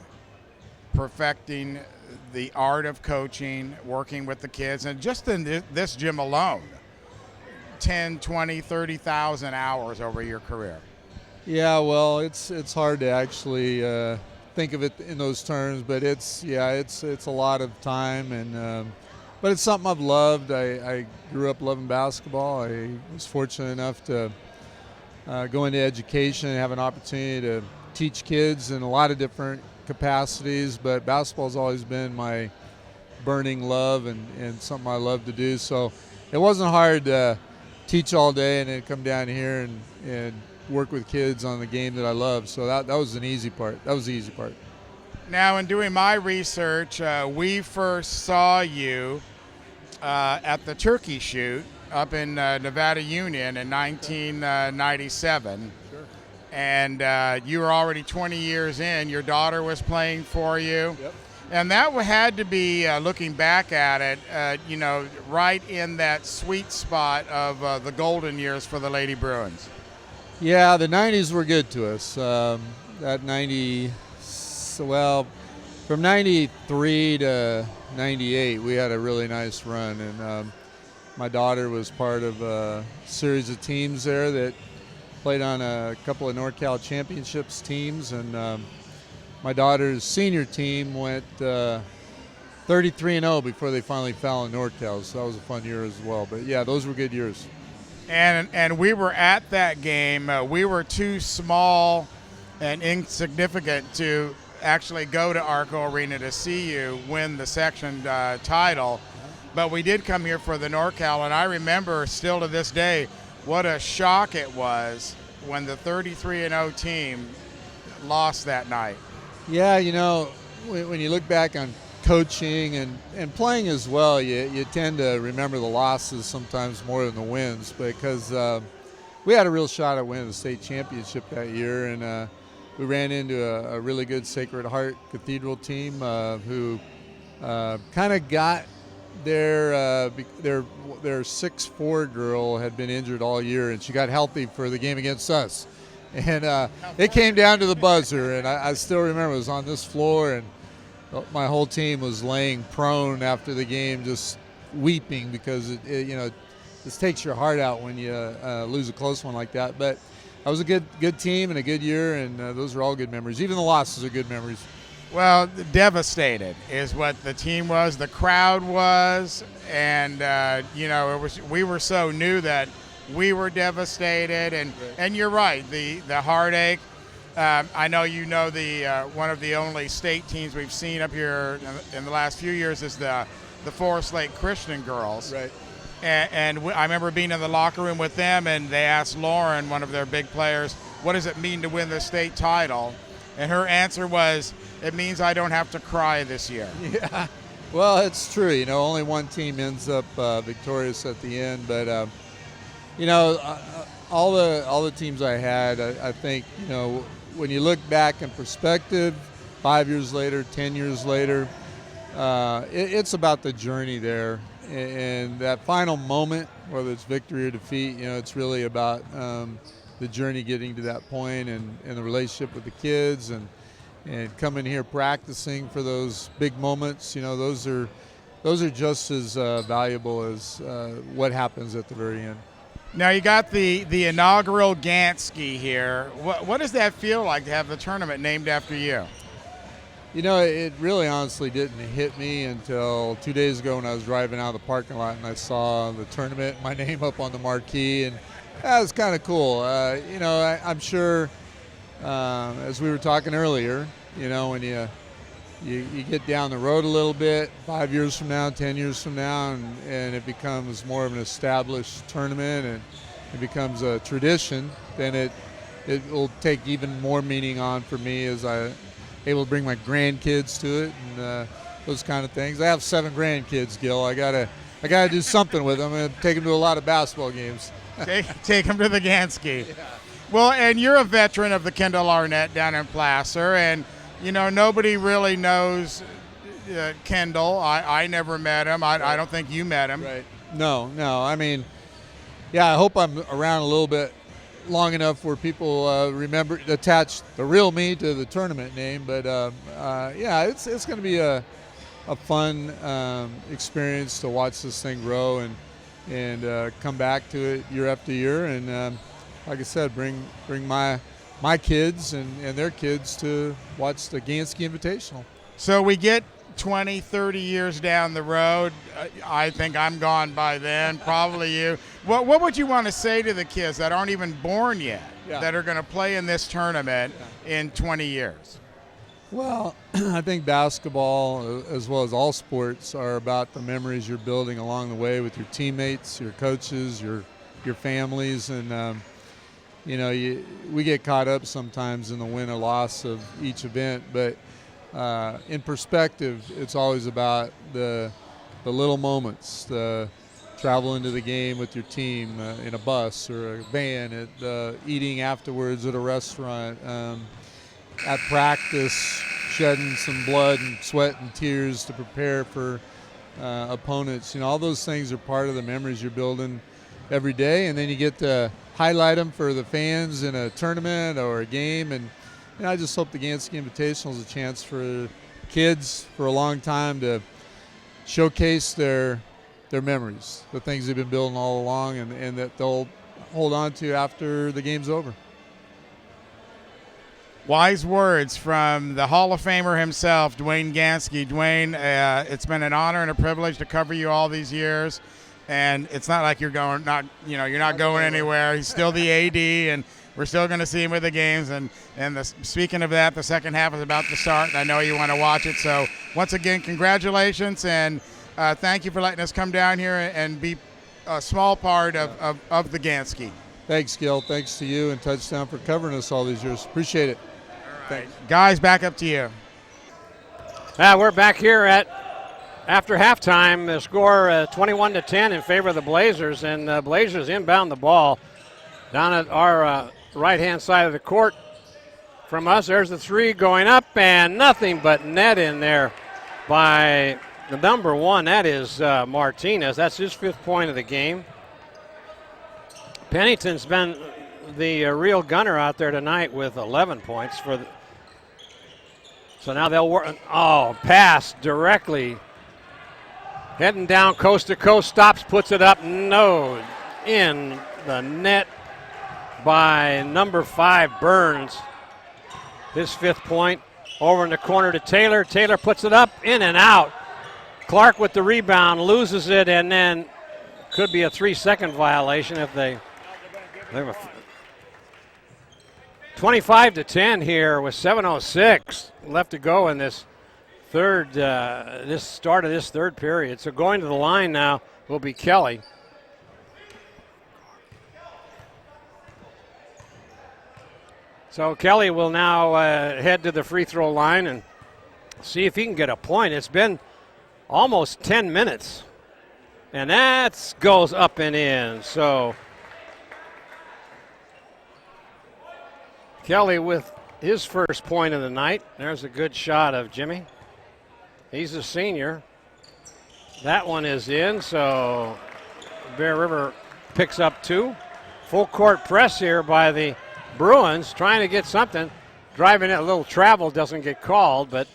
perfecting the art of coaching, working with the kids, and just in this gym alone, 10, 20, 30,000 hours over your career. Yeah, well, it's hard to actually think of it in those terms, but it's a lot of time, and but it's something I've loved. I grew up loving basketball. I was fortunate enough to go into education and have an opportunity to teach kids in a lot of different capacities, but basketball's always been my burning love and something I love to do. So it wasn't hard to teach all day and then come down here and work with kids on the game that I love. So that was an easy part. That was the easy part. Now, in doing my research, we first saw you at the turkey shoot up in Nevada Union in 1997. Sure. And you were already 20 years in. Your daughter was playing for you. Yep. And that had to be, looking back at it, right in that sweet spot of the golden years for the Lady Bruins. Yeah, the 90s were good to us. From 93 to 98, we had a really nice run. And my daughter was part of a series of teams there that played on a couple of NorCal Championships teams. And my daughter's senior team went 33-0 before they finally fell in NorCal, so that was a fun year as well. But yeah, those were good years. And we were at that game. We were too small and insignificant to actually go to Arco Arena to see you win the section title. But we did come here for the NorCal, and I remember still to this day what a shock it was when the 33-0 team lost that night. Yeah, when you look back on coaching and playing as well, you tend to remember the losses sometimes more than the wins, because we had a real shot at winning the state championship that year, and we ran into a really good Sacred Heart Cathedral team who kind of got their 6'4" girl had been injured all year, and she got healthy for the game against us. And it came down to the buzzer, and I still remember it was on this floor, and my whole team was laying prone after the game, just weeping, because it just takes your heart out when you lose a close one like that. But that was a good team and a good year, and those are all good memories. Even the losses are good memories. Well, devastated is what the team was, the crowd was, and we were so new that we were devastated, and you're right, the heartache. I know the one of the only state teams we've seen up here in the last few years is the Forest Lake Christian girls. Right. And I remember being in the locker room with them, and they asked Lauren, one of their big players, what does it mean to win the state title? And her answer was, it means I don't have to cry this year. Yeah, well, it's true. Only one team ends up victorious at the end, but all the teams I had, I think, when you look back in perspective, 5 years later, 10 years later, it's about the journey there, and that final moment, whether it's victory or defeat, it's really about the journey getting to that point, and the relationship with the kids, and coming here practicing for those big moments. Those are just as valuable as what happens at the very end. Now you got the inaugural Ganskie here. What does that feel like to have the tournament named after you? It really honestly didn't hit me until 2 days ago when I was driving out of the parking lot and I saw the tournament, my name up on the marquee, and that was kind of cool. I'm sure, as we were talking earlier, when you get down the road a little bit, 5 years from now, 10 years from now, and it becomes more of an established tournament and it becomes a tradition, then it will take even more meaning on for me as I'm able to bring my grandkids to it and those kind of things. I have 7 grandkids, Gil. I gotta do something with them and take them to a lot of basketball games. Take them to the Ganskie. Yeah. Well, and you're a veteran of the Kendall Arnett down in Placer, and nobody really knows Kendall. I never met him. I don't think you met him. Right. No. I mean, yeah, I hope I'm around a little bit long enough where people attach the real me to the tournament name. But yeah, it's going to be a fun experience to watch this thing grow and come back to it year after year. And like I said, bring my kids and their kids to watch the Ganskie Invitational. So we get 20, 30 years down the road. I think I'm gone by then, probably you. What would you want to say to the kids that aren't even born yet, that are going to play in this tournament in 20 years? Well, I think basketball, as well as all sports, are about the memories you're building along the way with your teammates, your coaches, your families, and we get caught up sometimes in the win or loss of each event, but in perspective, it's always about the little moments, the traveling to the game with your team in a bus or a van, eating afterwards at a restaurant, at practice, shedding some blood and sweat and tears to prepare for opponents. All those things are part of the memories you're building every day, and then you get to highlight them for the fans in a tournament or a game. And I just hope the Ganskie Invitational is a chance for kids for a long time to showcase their memories, the things they've been building all along, and that they'll hold on to after the game's over. Wise words from the Hall of Famer himself, Dwayne Gansky. Dwayne, it's been an honor and a privilege to cover you all these years, and it's not like you're not going anywhere. He's still the AD, and we're still going to see him with the games. And speaking of that, the second half is about to start, and I know you want to watch it. So once again, congratulations, and thank you for letting us come down here and be a small part of the Gansky. Thanks, Gil. Thanks to you and Touchdown for covering us all these years. Appreciate it. Thanks. Guys, back up to you. We're back here after halftime. The score 21-10 in favor of the Blazers, and the Blazers inbound the ball down at our right-hand side of the court from us. There's the three going up, and nothing but net in there by the number one. That is Martinez. That's his 5th point of the game. Pennington's been the real gunner out there tonight with 11 points for the. So now they'll work. Oh, pass directly. Heading down coast to coast, stops, puts it up. No, in the net by number 5, Burns. His 5th point. Over in the corner to Taylor. Taylor puts it up, in and out. Clark with the rebound, loses it, and then could be a 3-second violation if they 25-10 here with 7:06 left to go in this start of this third period. So going to the line now will be Kelly. So Kelly will now head to the free throw line and see if he can get a point. It's been almost 10 minutes, and that goes up and in. So Kelly with his first point of the night. There's a good shot of Jimmy. He's a senior. That one is in, so Bear River picks up 2. Full court press here by the Bruins, trying to get something. Driving it, a little travel doesn't get called, but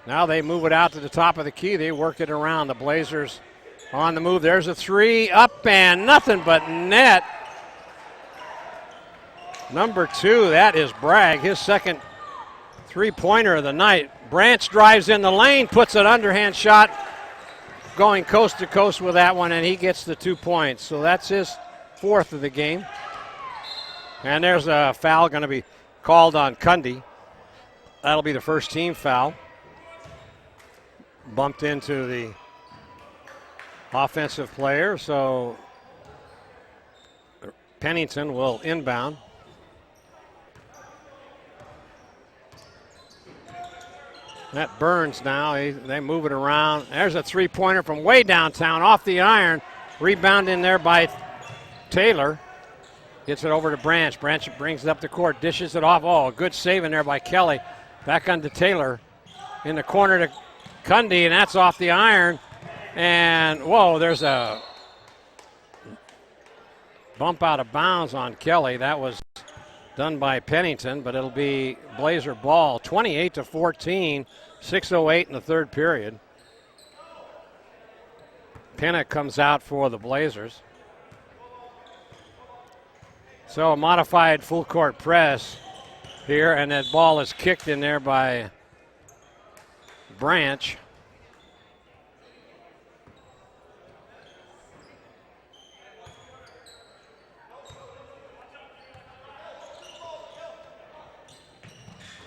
now they move it out to the top of the key. They work it around. The Blazers on the move. There's a 3 up and nothing but net. Number 2, that is Bragg, his second 3-pointer of the night. Branch drives in the lane, puts an underhand shot, going coast to coast with that one, and he gets the 2 points. So that's his 4th of the game. And there's a foul going to be called on Cundy. That'll be the first team foul. Bumped into the offensive player, so Pennington will inbound. That Burns now, they move it around. There's a 3-pointer from way downtown off the iron. Rebound in there by Taylor. Gets it over to Branch. Branch brings it up the court, dishes it off. Oh, good save in there by Kelly. Back onto Taylor. In the corner to Cundy, and that's off the iron. And, whoa, there's a bump out of bounds on Kelly. That was done by Pennington, but it'll be Blazer ball. 28-14, 6:08 in the third period. Penna comes out for the Blazers. So a modified full court press here, and that ball is kicked in there by Branch.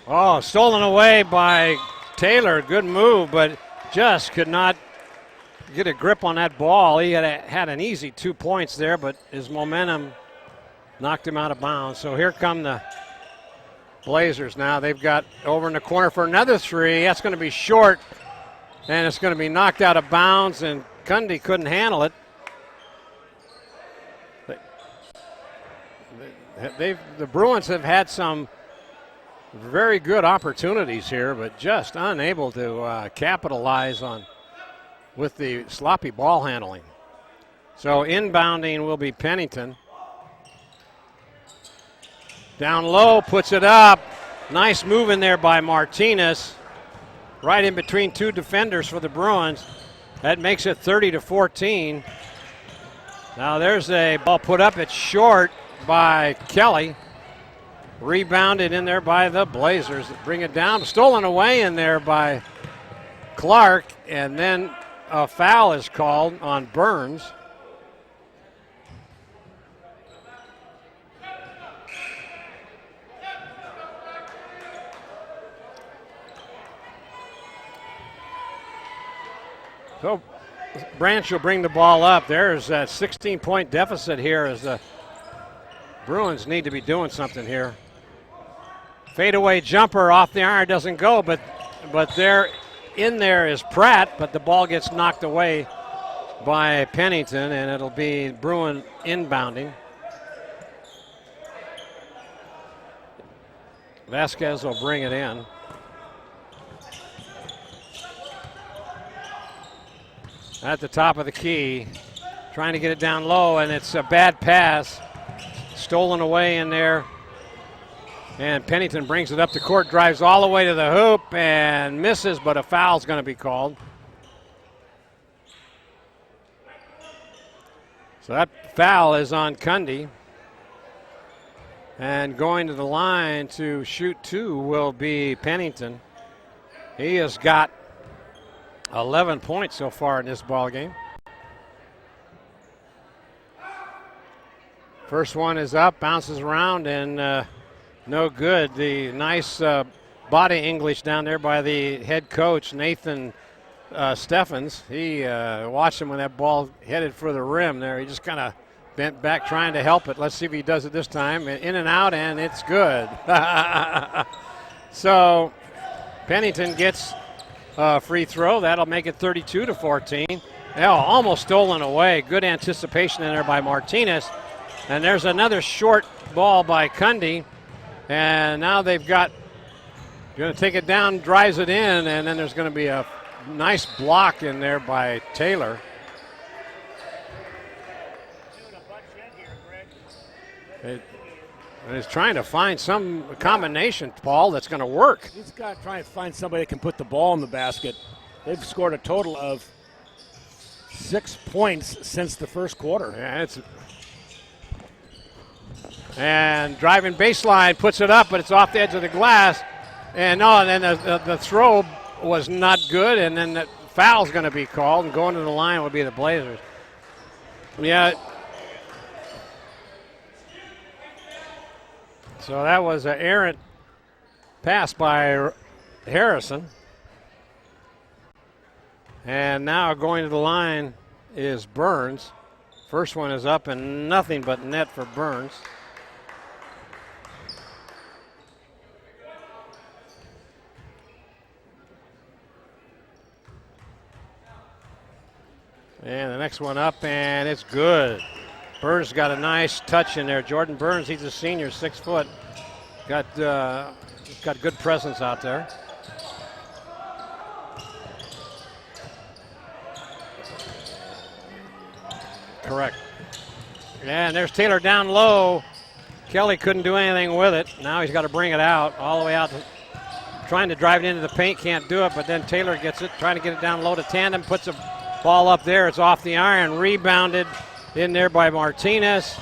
Oh, stolen away by Taylor. Good move, but just could not get a grip on that ball. He had an easy 2 points there, but his momentum knocked him out of bounds. So here come the Blazers now. They've got over in the corner for another three. That's going to be short, and it's going to be knocked out of bounds, and Ganskie couldn't handle it. The Bruins have had some very good opportunities here, but just unable to capitalize on with the sloppy ball handling. So inbounding will be Pennington. Down low, puts it up. Nice move in there by Martinez. Right in between two defenders for the Bruins. That makes it 30-14. Now there's a ball put up. It's short by Kelly. Rebounded in there by the Blazers. Bring it down. Stolen away in there by Clark. And then a foul is called on Burns. So Branch will bring the ball up. There's a 16-point deficit here as the Bruins need to be doing something here. Fadeaway jumper off the iron doesn't go, but there in there is Pratt, but the ball gets knocked away by Pennington, and it'll be Bruin inbounding. Vasquez will bring it in. At the top of the key, trying to get it down low, and it's a bad pass. Stolen away in there. And Pennington brings it up the court, drives all the way to the hoop, and misses, but a foul's going to be called. So that foul is on Ganskie. And going to the line to shoot two will be Pennington. He has got 11 points so far in this ball game. First one is up, bounces around, and no good. The nice body English down there by the head coach, Nathan Steffens. He watched him when that ball headed for the rim there. He just kind of bent back trying to help it. Let's see if he does it this time. In and out, and it's good. So Pennington gets free throw. That'll make it 32-14. Almost stolen away. Good anticipation in there by Martinez. And there's another short ball by Ganskie. And now they've got, going to take it down, drives it in, and then there's going to be a nice block in there by Taylor. And he's trying to find some combination, Paul, that's going to work. He's got to try and find somebody that can put the ball in the basket. They've scored a total of 6 points since the first quarter. Yeah, and driving baseline, puts it up, but it's off the edge of the glass. And then the throw was not good, and then the foul's going to be called, and going to the line will be the Blazers. Yeah. So that was an errant pass by Harrison. And now going to the line is Burns. First one is up and nothing but net for Burns. And the next one up, and it's good. Burns got a nice touch in there. Jordan Burns, he's a senior, 6 foot. Got good presence out there. Correct. And there's Taylor down low. Kelly couldn't do anything with it. Now he's got to bring it out, all the way out. Trying to drive it into the paint, can't do it, but then Taylor gets it, trying to get it down low to Tandem, puts a ball up there. It's off the iron, rebounded in there by Martinez.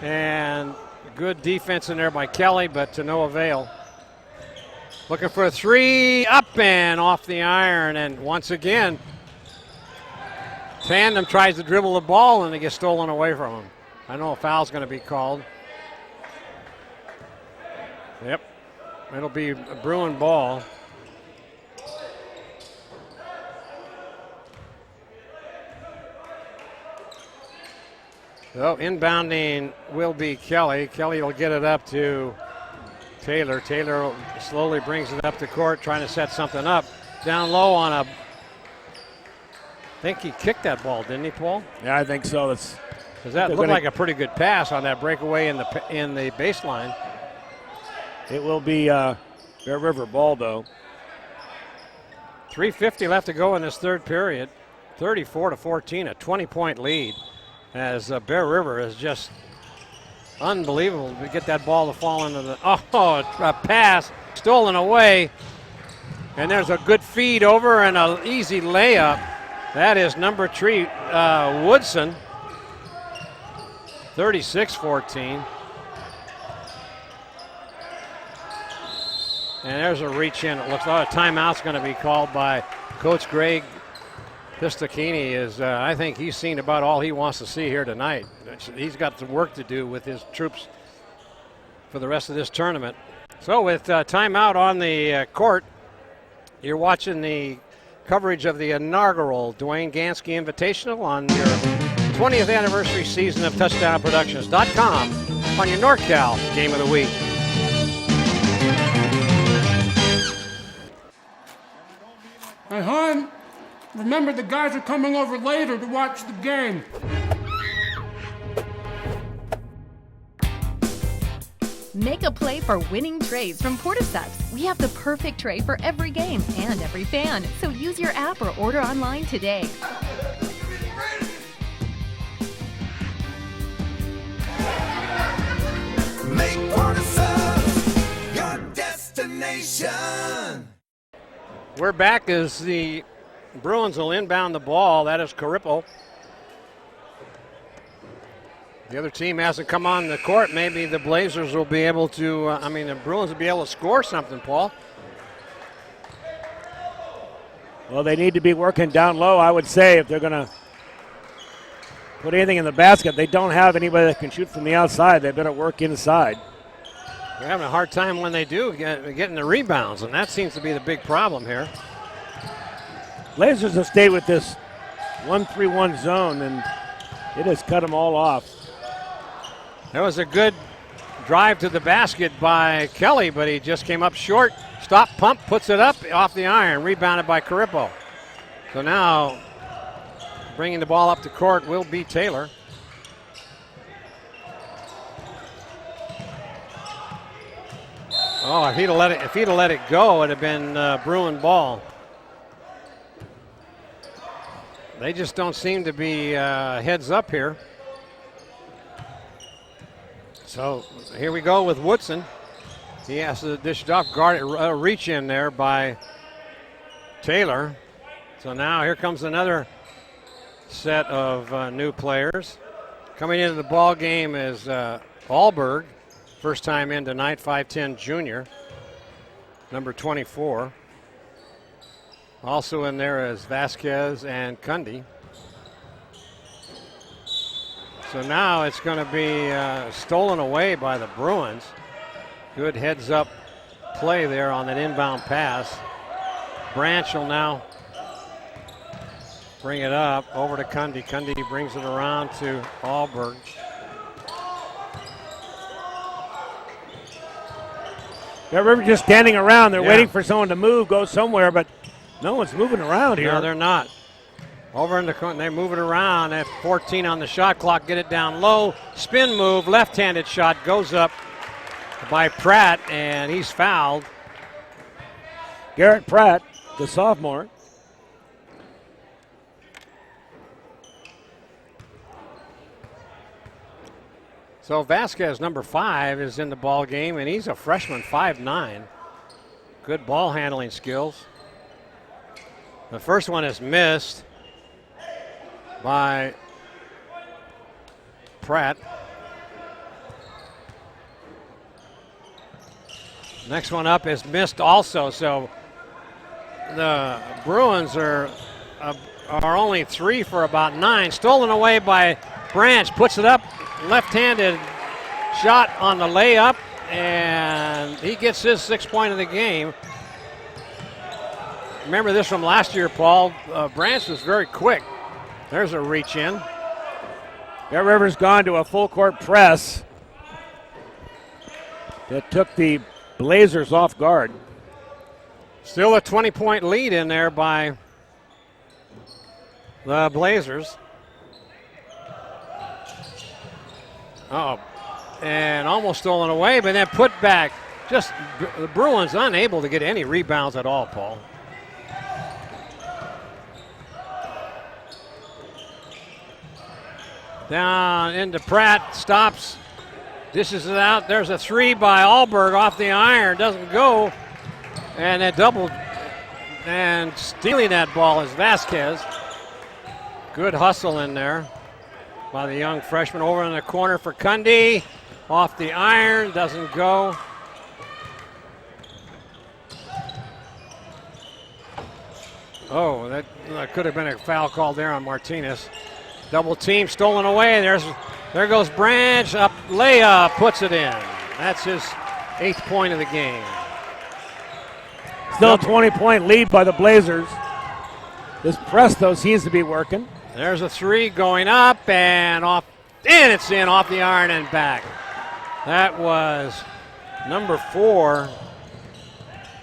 And good defense in there by Kelly, but to no avail. Looking for a three, up and off the iron. And once again, Tandem tries to dribble the ball and it gets stolen away from him. I know a foul's going to be called. Yep, it'll be a Bruin ball. So inbounding will be Kelly. Kelly will get it up to Taylor slowly brings it up the court, trying to set something up. Down low on I think he kicked that ball, didn't he, Paul? Yeah, I think so. Because that looked like a pretty good pass on that breakaway in the baseline. It will be Bear River ball, though. 3:50 left to go in this third period. 34-14, a 20-point lead. As Bear River is just unbelievable to get that ball to fall into the. Oh, a pass stolen away. And there's a good feed over and an easy layup. That is number 3, Woodson. 36-14. And there's a reach in. It looks like a timeout's going to be called by Coach Greg Pistacchini. I think he's seen about all he wants to see here tonight. He's got some work to do with his troops for the rest of this tournament. So with timeout on the court, you're watching the coverage of the inaugural Dwayne Gansky Invitational on your 20th anniversary season of TouchdownProductions.com on your NorCal Game of the Week. Hey, hon, remember the guys are coming over later to watch the game. Make a play for winning trays from Portisubs. We have the perfect tray for every game and every fan. So use your app or order online today. Make Portisubs your destination. We're back as the Bruins will inbound the ball. That is Carippo. The other team hasn't come on the court. Maybe the Blazers will be able to, the Bruins will be able to score something, Paul. Well, they need to be working down low, I would say, if they're going to put anything in the basket. They don't have anybody that can shoot from the outside. They better work inside. They're having a hard time when they do getting the rebounds, and that seems to be the big problem here. Blazers have stayed with this 1-3-1 zone, and it has cut them all off. That was a good drive to the basket by Kelly, but he just came up short. Stop, pump, puts it up off the iron, rebounded by Carippo. So now bringing the ball up the court will be Taylor. Oh, if he'd have let it go, it'd have been Bruin ball. They just don't seem to be heads up here. So here we go with Woodson. He has to dish it off, reach in there by Taylor. So now here comes another set of new players. Coming into the ball game is Alberg, first time in tonight, 5'10" junior, number 24. Also in there is Vasquez and Cundy. So now it's going to be stolen away by the Bruins. Good heads-up play there on that inbound pass. Branch will now bring it up over to Cundy. Cundy brings it around to Alberg. They're just standing around. They're waiting for someone to move, go somewhere, but no one's moving around here. No, they're not. Over in the corner, they move it around at 14 on the shot clock, get it down low. Spin move, left-handed shot goes up by Pratt, and he's fouled. Garrett Pratt, the sophomore. So Vasquez, number 5, is in the ball game, and he's a freshman, 5'9". Good ball handling skills. The first one is missed by Pratt. Next one up is missed also, so the Bruins are only 3 for about 9. Stolen away by Branch, puts it up, left-handed shot on the layup, and he gets his 6th point of the game. Remember this from last year, Paul. Branch was very quick. There's a reach in. Bear River's gone to a full court press that took the Blazers off guard. Still a 20-point lead in there by the Blazers. Oh, and almost stolen away, but then put back. Just the Bruins unable to get any rebounds at all, Paul. Down into Pratt, stops, dishes it out. There's a three by Alberg off the iron, doesn't go. And that double, and stealing that ball is Vasquez. Good hustle in there by the young freshman. Over in the corner for Cundy. Off the iron, doesn't go. Oh, that could have been a foul call there on Martinez. Double team stolen away. There goes Branch, up layup, puts it in. That's his 8th point of the game. Still a 20-point lead by the Blazers. This press, though, seems to be working. There's a three going up and off, and it's in off the iron and back. That was number 4.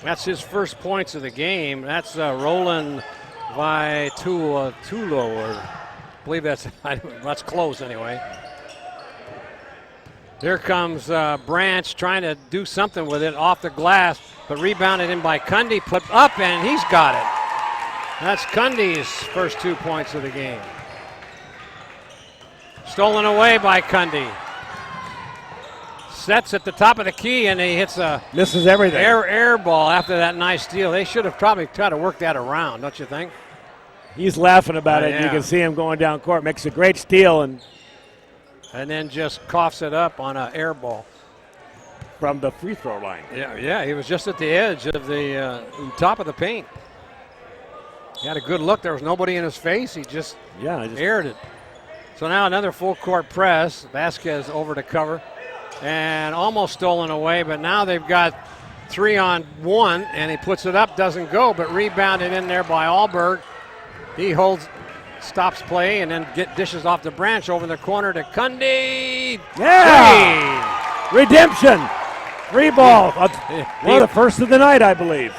That's his first points of the game. That's Roland Tulo, or I believe that's close anyway. Here comes Branch trying to do something with it off the glass, but rebounded in by Cundy, put up, and he's got it. That's Cundy's first 2 points of the game. Stolen away by Cundy. Sets at the top of the key, and he hits a misses everything. Air ball after that nice steal. They should have probably tried to work that around, don't you think? He's laughing about it. Yeah. You can see him going down court. Makes a great steal and then just coughs it up on an air ball from the free throw line. Yeah, he was just at the edge of the top of the paint. He had a good look. There was nobody in his face. He just aired it. So now another full court press. Vasquez over to cover. And almost stolen away, but now they've got 3-on-1, and he puts it up, doesn't go, but rebounded in there by Alberg. He stops play, and then dishes off the Branch over the corner to Cundy. Yeah! Redemption. 3 ball. Well, the first of the night, I believe.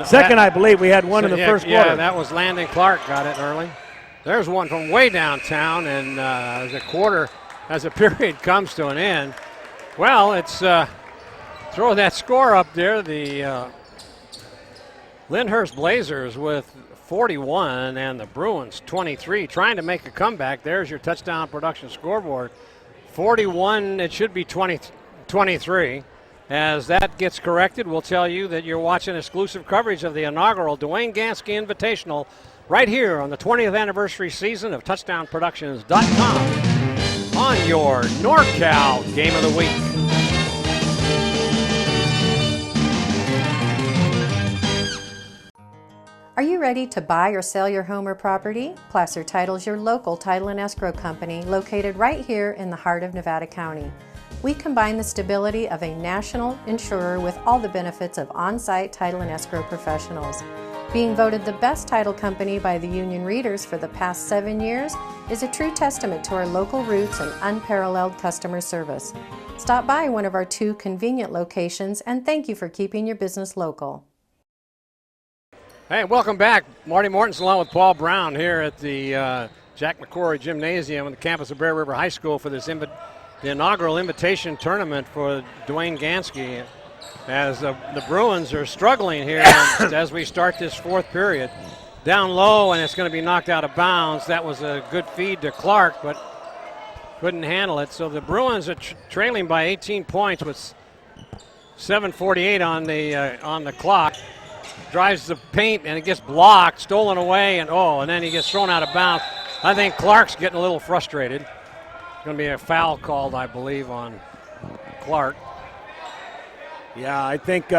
Second, I believe. We had one in the first quarter. Yeah, that was Landon Clark got it early. There's one from way downtown, and as the period comes to an end, well, it's throw that score up there. The Lindhurst Blazers with 41 and the Bruins 23, trying to make a comeback. There's your touchdown production scoreboard. 41, it should be 23. As that gets corrected, we'll tell you that you're watching exclusive coverage of the inaugural Dwayne Gansky Invitational right here on the 20th anniversary season of TouchdownProductions.com. On your NorCal Game of the Week. Are you ready to buy or sell your home or property? Placer Title's your local title and escrow company located right here in the heart of Nevada County. We combine the stability of a national insurer with all the benefits of on-site title and escrow professionals. Being voted the best title company by the union readers for the past 7 years is a true testament to our local roots and unparalleled customer service. Stop by one of our 2 convenient locations, and thank you for keeping your business local. Hey, welcome back. Marty Mortensen along with Paul Brown here at the Jack McCrory Gymnasium on the campus of Bear River High School for this the inaugural invitation tournament for Dwayne Gansky. As the Bruins are struggling here as we start this 4th period. Down low, and it's going to be knocked out of bounds. That was a good feed to Clark, but couldn't handle it. So the Bruins are trailing by 18 points with 7:48 on the clock. Drives the paint, and it gets blocked, stolen away, and then he gets thrown out of bounds. I think Clark's getting a little frustrated. Going to be a foul called, I believe, on Clark. Yeah, I think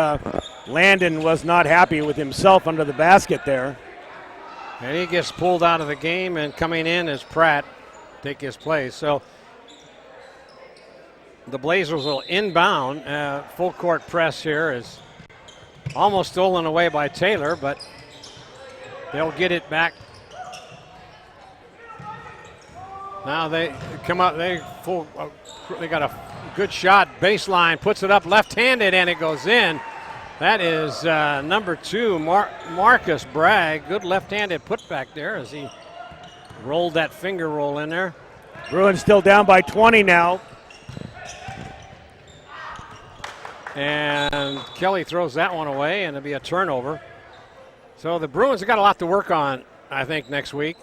Landon was not happy with himself under the basket there. And he gets pulled out of the game, and coming in is Pratt, take his place. So the Blazers will inbound. Full court press here is almost stolen away by Taylor, but they'll get it back. Now they come out, they got a Good shot, baseline, puts it up left-handed, and it goes in. That is number 2, Marcus Bragg. Good left-handed putback there as he rolled that finger roll in there. Bruins still down by 20 now. And Kelly throws that one away, and it'll be a turnover. So the Bruins have got a lot to work on, I think, next week.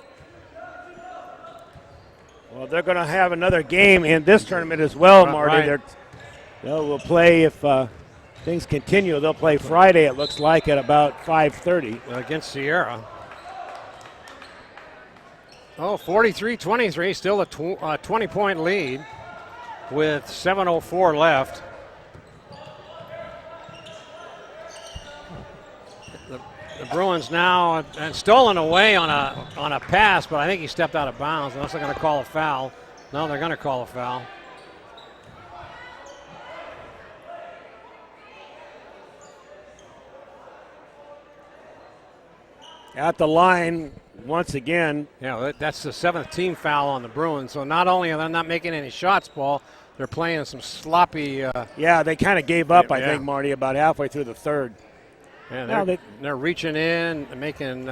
Well, they're going to have another game in this tournament as well, Marty. Right. They'll play if things continue. They'll play Friday, it looks like, at about 5:30. Against Sierra. Oh, 43-23, still a 20-point lead with 7:04 left. The Bruins now, and stolen away on a pass, but I think he stepped out of bounds unless they're going to call a foul. No, they're going to call a foul. At the line once again. Yeah, that's the 7th team foul on the Bruins. So not only are they not making any shots, Paul, they're playing some sloppy. Yeah, they kind of gave up, I think, Marty, about halfway through the third. Yeah, they're reaching in and making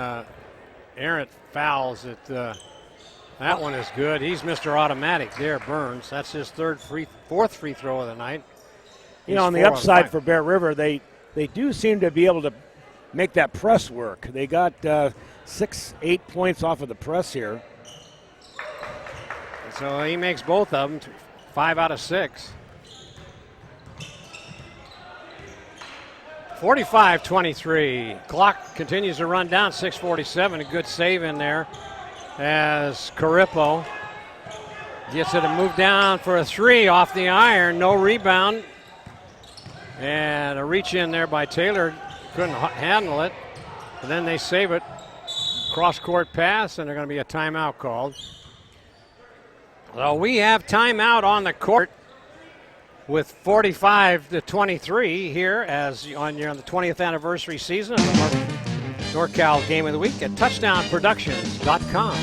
errant fouls. That one is good. He's Mr. Automatic there, Burns. That's his fourth free throw of the night. You know, on the upside for Bear River, they do seem to be able to make that press work. They got 6-8 points off of the press here. So he makes both of them, 5 out of 6. 45-23. Clock continues to run down, 6:47. A good save in there as Carippo gets it to move down for a 3 off the iron. No rebound. And a reach in there by Taylor. Couldn't handle it. And then they save it. Cross-court pass, and they're going to be a timeout called. So we have timeout on the court with 45-23 here as on the 20th anniversary season of the NorCal Game of the Week at touchdownproductions.com.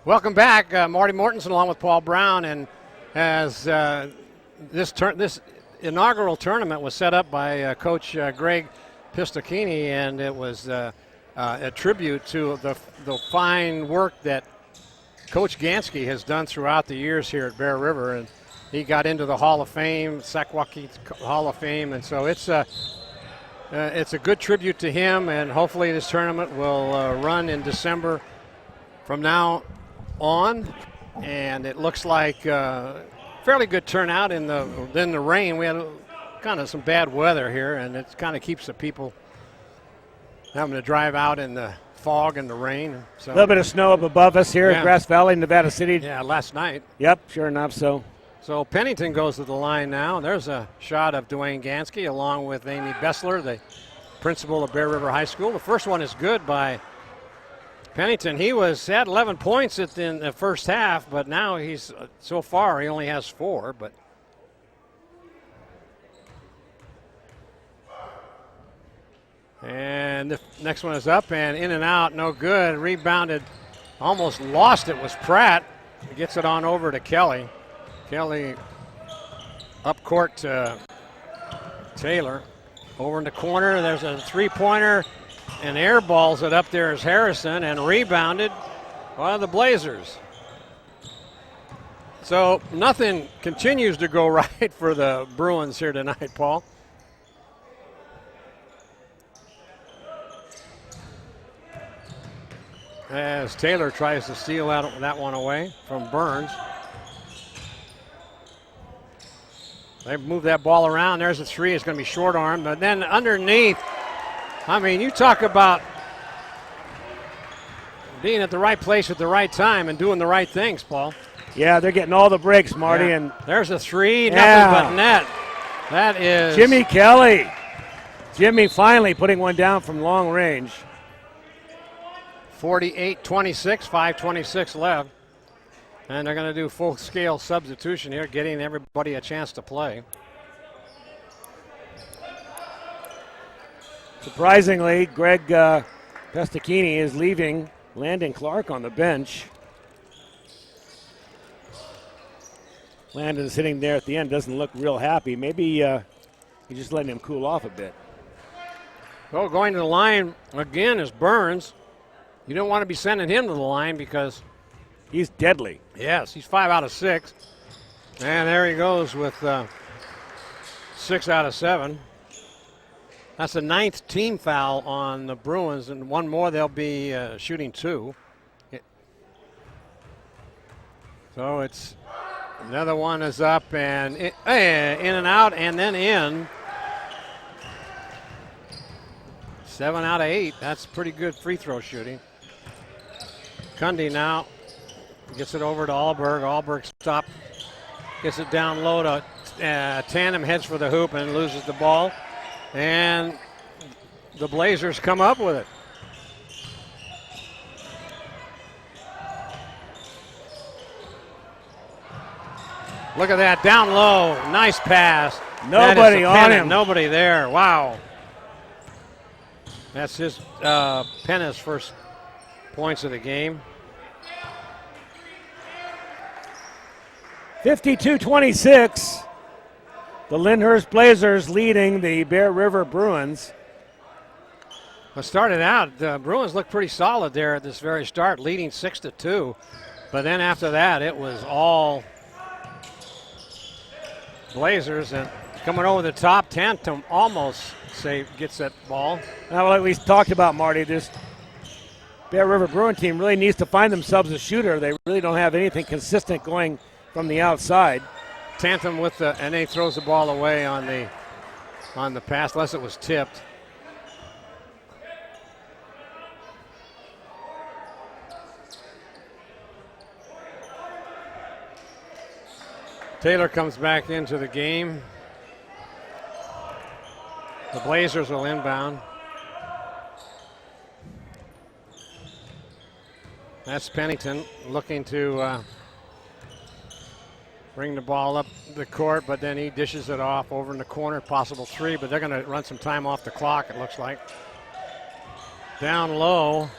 Welcome back, Marty Mortensen along with Paul Brown, and as this inaugural tournament was set up by Coach Greg Pistocchini, and it was a tribute to the fine work that Coach Ganskie has done throughout the years here at Bear River, and he got into the Hall of Fame, Sakwaki Hall of Fame, and so it's a good tribute to him, and hopefully this tournament will run in December from now on, and it looks like fairly good turnout in the rain. We had kind of some bad weather here, and it kind of keeps the people having to drive out in the fog and the rain. So a little bit of snow up above us here at Grass Valley, Nevada City. Yeah, last night. Yep, sure enough. So Pennington goes to the line now. There's a shot of Dwayne Gansky along with Amy Bessler, the principal of Bear River High School. The first one is good by Pennington. He had 11 points in the first half, but now so far he only has 4. But and the next one is up and in and out, no good. Rebounded, almost lost it, was Pratt. He gets it on over to Kelly. Kelly up court to Taylor. Over in the corner, there's a three-pointer. And airballs it up there as Harrison, and rebounded by the Blazers. So nothing continues to go right for the Bruins here tonight, Paul. As Taylor tries to steal that one away from Burns. They move that ball around. There's a 3. It's going to be short arm, but then underneath. I mean, you talk about being at the right place at the right time and doing the right things, Paul. Yeah, they're getting all the breaks, Marty. Yeah. And there's a three, Yeah. nothing but net. That is Jimmy Kelly. Jimmy finally putting one down from long range. 48-26, 5:26 left. And they're going to do full-scale substitution here, getting everybody a chance to play. Surprisingly, Greg Pestachini is leaving Landon Clark on the bench. Landon sitting there at the end doesn't look real happy. Maybe he's just letting him cool off a bit. Well, going to the line again is Burns. You don't want to be sending him to the line because he's deadly. Yes, he's 5 out of 6. And there he goes with 6 out of 7. That's the 9th team foul on the Bruins, and one more they'll be shooting 2. So it's another one is up and in and out and then in. 7 out of 8. That's pretty good free throw shooting. Cundy now gets it over to Alberg. Alberg stop, gets it down low to Tandem, heads for the hoop and loses the ball. And the Blazers come up with it. Look at that, down low, nice pass. Nobody on him. Nobody there, wow. That's his Penna's first points of the game. 52-26. The Lindhurst Blazers leading the Bear River Bruins. Well, started out, the Bruins looked pretty solid there at this very start, leading 6-2. But then after that, it was all Blazers, and coming over the top, Tantum almost gets that ball. Now, like we talked about, Marty, this Bear River Bruin team really needs to find themselves a shooter. They really don't have anything consistent going from the outside. Tantum with the, and he throws the ball away on the pass, unless it was tipped. Taylor comes back into the game. The Blazers will inbound. That's Pennington looking to bring the ball up the court, but then he dishes it off over in the corner, possible 3, but they're going to run some time off the clock, it looks like. Down low.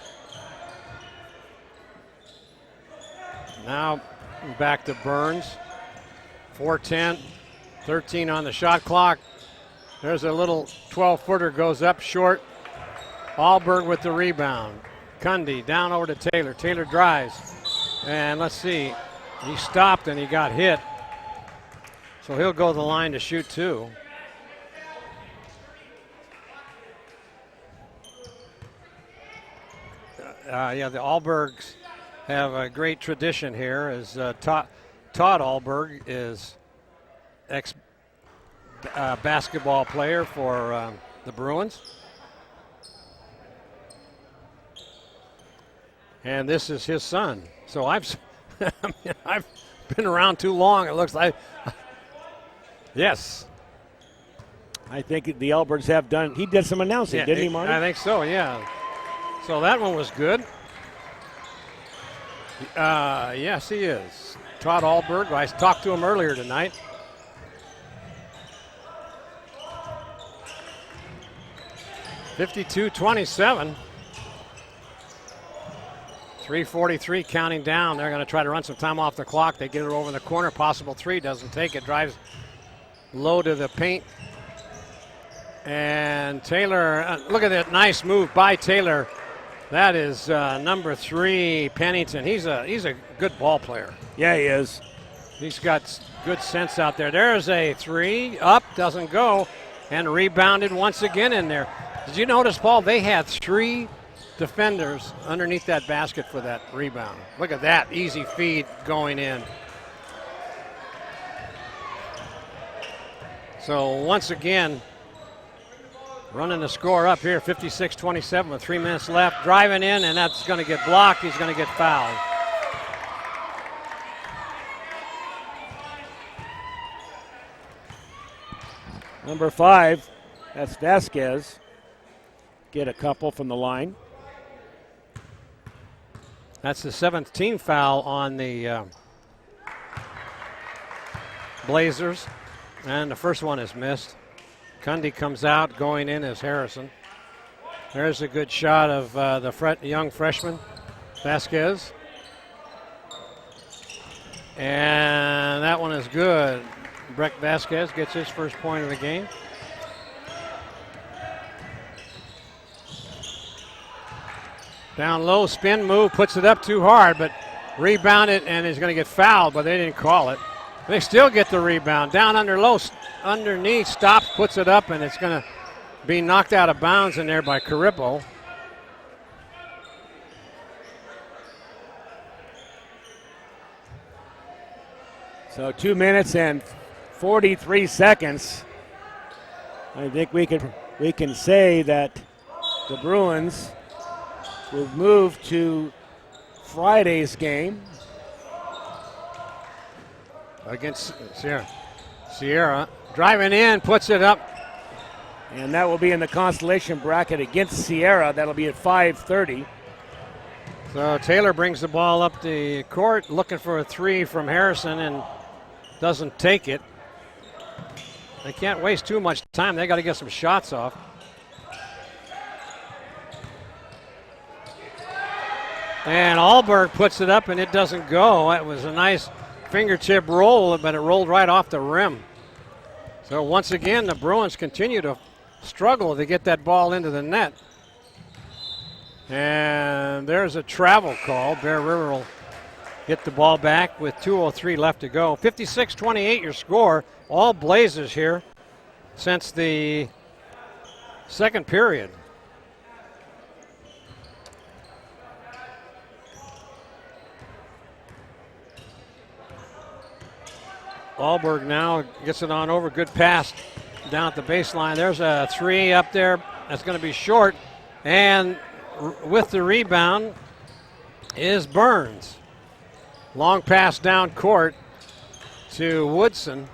Now back to Burns. 4:10, 13 on the shot clock. There's a little 12-footer goes up short. Alberg with the rebound. Cundy down over to Taylor. Taylor drives. And let's see. He stopped and he got hit. So he'll go to the line to shoot 2. Yeah, the Albergs have a great tradition here. As Todd Alberg is basketball player for the Bruins. And this is his son. So I've been around too long, it looks like. Yes. I think the Alberts have done. He did some announcing, didn't he, Marty? I think so, yeah. So that one was good. Yes, he is. Todd Alberg, I talked to him earlier tonight. (52-27). 3:43 counting down. They're going to try to run some time off the clock. They get it over in the corner. Possible 3, doesn't take it. Drives low to the paint. And Taylor, look at that nice move by Taylor. That is number 3, Pennington. He's a good ball player. Yeah, he is. He's got good sense out there. There's a 3, up, doesn't go, and rebounded once again in there. Did you notice, Paul, they had 3 defenders underneath that basket for that rebound. Look at that, easy feed going in. So once again, running the score up here, 56-27 with 3 minutes left. Driving in, and that's going to get blocked. He's going to get fouled. Number 5, that's Vasquez. Get a couple from the line. That's the 7th team foul on the Blazers, and the first one is missed. Cundy comes out, going in as Harrison. There's a good shot of the young freshman, Vasquez. And that one is good. Breck Vasquez gets his first point of the game. Down low, spin move, puts it up too hard, but rebounded, and he's going to get fouled, but they didn't call it. They still get the rebound. Down under low, underneath, stops, puts it up, and it's going to be knocked out of bounds in there by Carippo. So 2 minutes and 43 seconds. I think we can say that the Bruins will move to Friday's game against Sierra. Driving in, puts it up. And that will be in the consolation bracket against Sierra. That'll be at 5:30. So Taylor brings the ball up the court, looking for a 3 from Harrison, and doesn't take it. They can't waste too much time. They got to get some shots off. And Alberg puts it up, and it doesn't go. It was a nice fingertip roll, but it rolled right off the rim. So once again, the Bruins continue to struggle to get that ball into the net. And there's a travel call. Bear River will get the ball back with 2:03 left to go. 56-28 your score. All Blazers here since the second period. Alberg now gets it on over. Good pass down at the baseline. There's a 3 up there. That's going to be short. And with the rebound is Burns. Long pass down court to Woodson.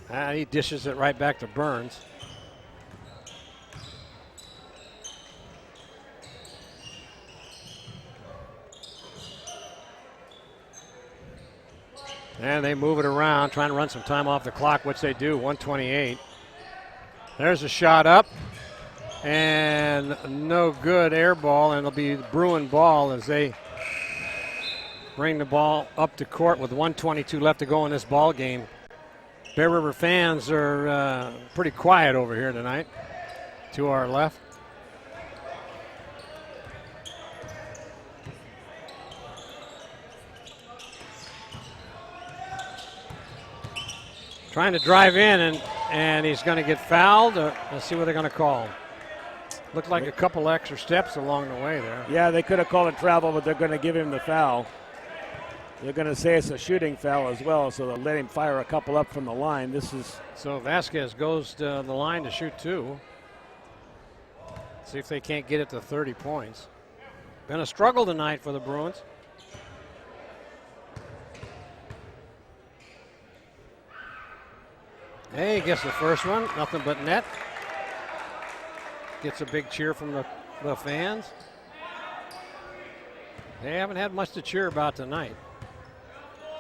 And he dishes it right back to Burns. And they move it around, trying to run some time off the clock, which they do, 128. There's a shot up, and no good, air ball, and it'll be Bruin ball as they bring the ball up to court with 1:22 left to go in this ball game. Bear River fans are pretty quiet over here tonight, to our left. Trying to drive in, and he's going to get fouled. Let's see what they're going to call. Looked like a couple extra steps along the way there. Yeah, they could have called it travel, but they're going to give him the foul. They're going to say it's a shooting foul as well, so they'll let him fire a couple up from the line. So Vasquez goes to the line to shoot 2. See if they can't get it to 30 points. Been a struggle tonight for the Bruins. Hey, gets the first one, nothing but net. Gets a big cheer from the fans. They haven't had much to cheer about tonight.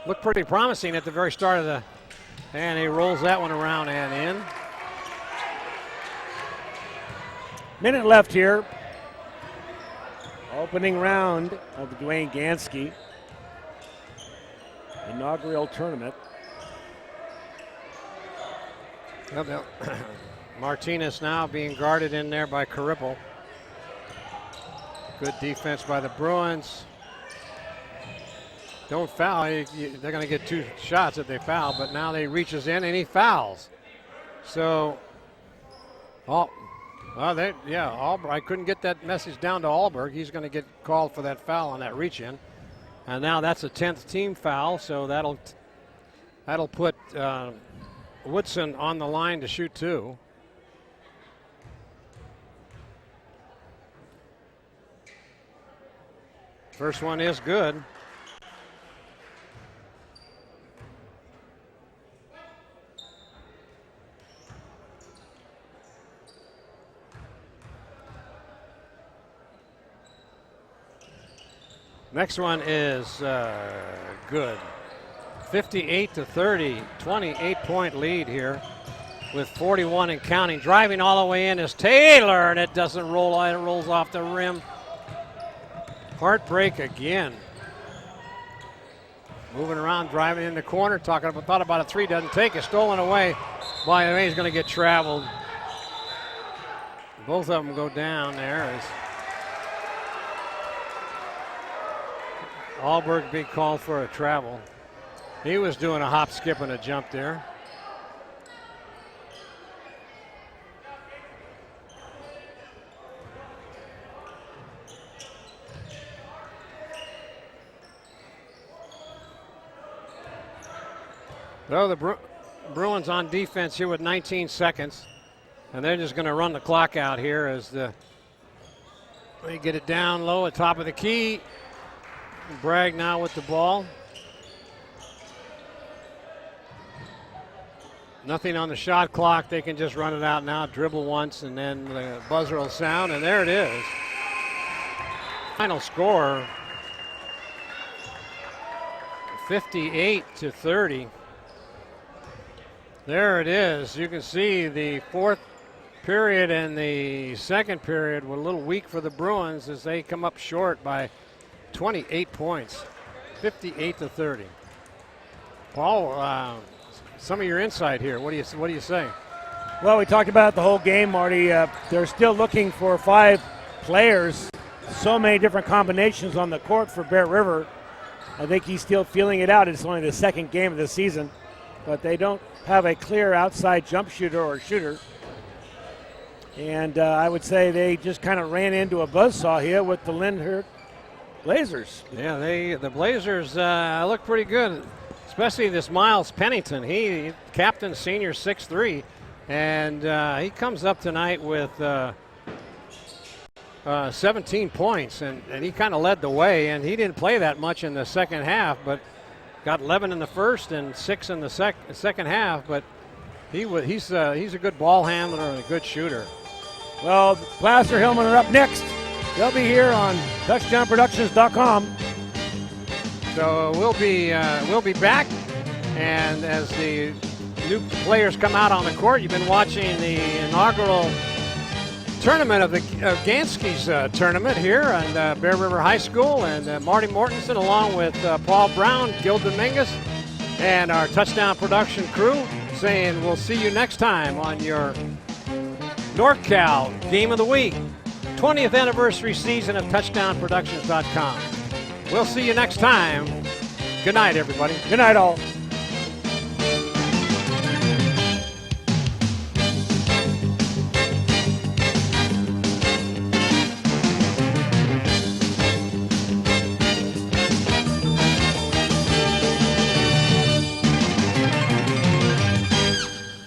Looked pretty promising at the very start of and he rolls that one around and in. Minute left here. Opening round of the Dwayne Gansky inaugural tournament. Martinez now being guarded in there by Carippo. Good defense by the Bruins. Don't foul. They're going to get 2 shots if they foul, but now they reaches in and he fouls. So, Alberg. I couldn't get that message down to Alberg. He's going to get called for that foul on that reach in. And now that's a 10th team foul, so that'll put Woodson on the line to shoot 2. First one is good. Next one is good. 58-30, 28-point lead here with 41 and counting. Driving all the way in is Taylor, and it doesn't roll. It rolls off the rim. Heartbreak again. Moving around, driving in the corner, thought about a three, doesn't take it, stolen away. By the way, he's going to get traveled. Both of them go down there as Alberg being called for a travel. He was doing a hop, skip, and a jump there. So the Bruins on defense here with 19 seconds. And they're just going to run the clock out here as they get it down low at top of the key. Bragg now with the ball. Nothing on the shot clock. They can just run it out now, dribble once, and then the buzzer will sound, and there it is. Final score, 58-30. There it is. You can see the fourth period and the second period were a little weak for the Bruins as they come up short by 28 points, 58-30. Paul, some of your insight here. What do you say? Well, we talked about it the whole game, Marty. They're still looking for 5 players. So many different combinations on the court for Bear River. I think he's still feeling it out. It's only the second game of the season, but they don't have a clear outside jump shooter or shooter. And I would say they just kind of ran into a buzzsaw here with the Lindhurst Blazers. Yeah, the Blazers look pretty good, especially this Miles Pennington. He captain, senior, 6'3", and he comes up tonight with 17 points, and he kind of led the way, and he didn't play that much in the second half, but got 11 in the first and 6 in the second half, but he's a good ball handler and a good shooter. Well, Placer Hillman are up next. They'll be here on touchdownproductions.com. So we'll be back, and as the new players come out on the court, you've been watching the inaugural tournament of the Ganskie's tournament here at Bear River High School, and Marty Mortensen along with Paul Brown, Gil Dominguez, and our Touchdown Production crew saying we'll see you next time on your NorCal Game of the Week, 20th anniversary season of touchdownproductions.com. We'll see you next time. Good night, everybody. Good night, all.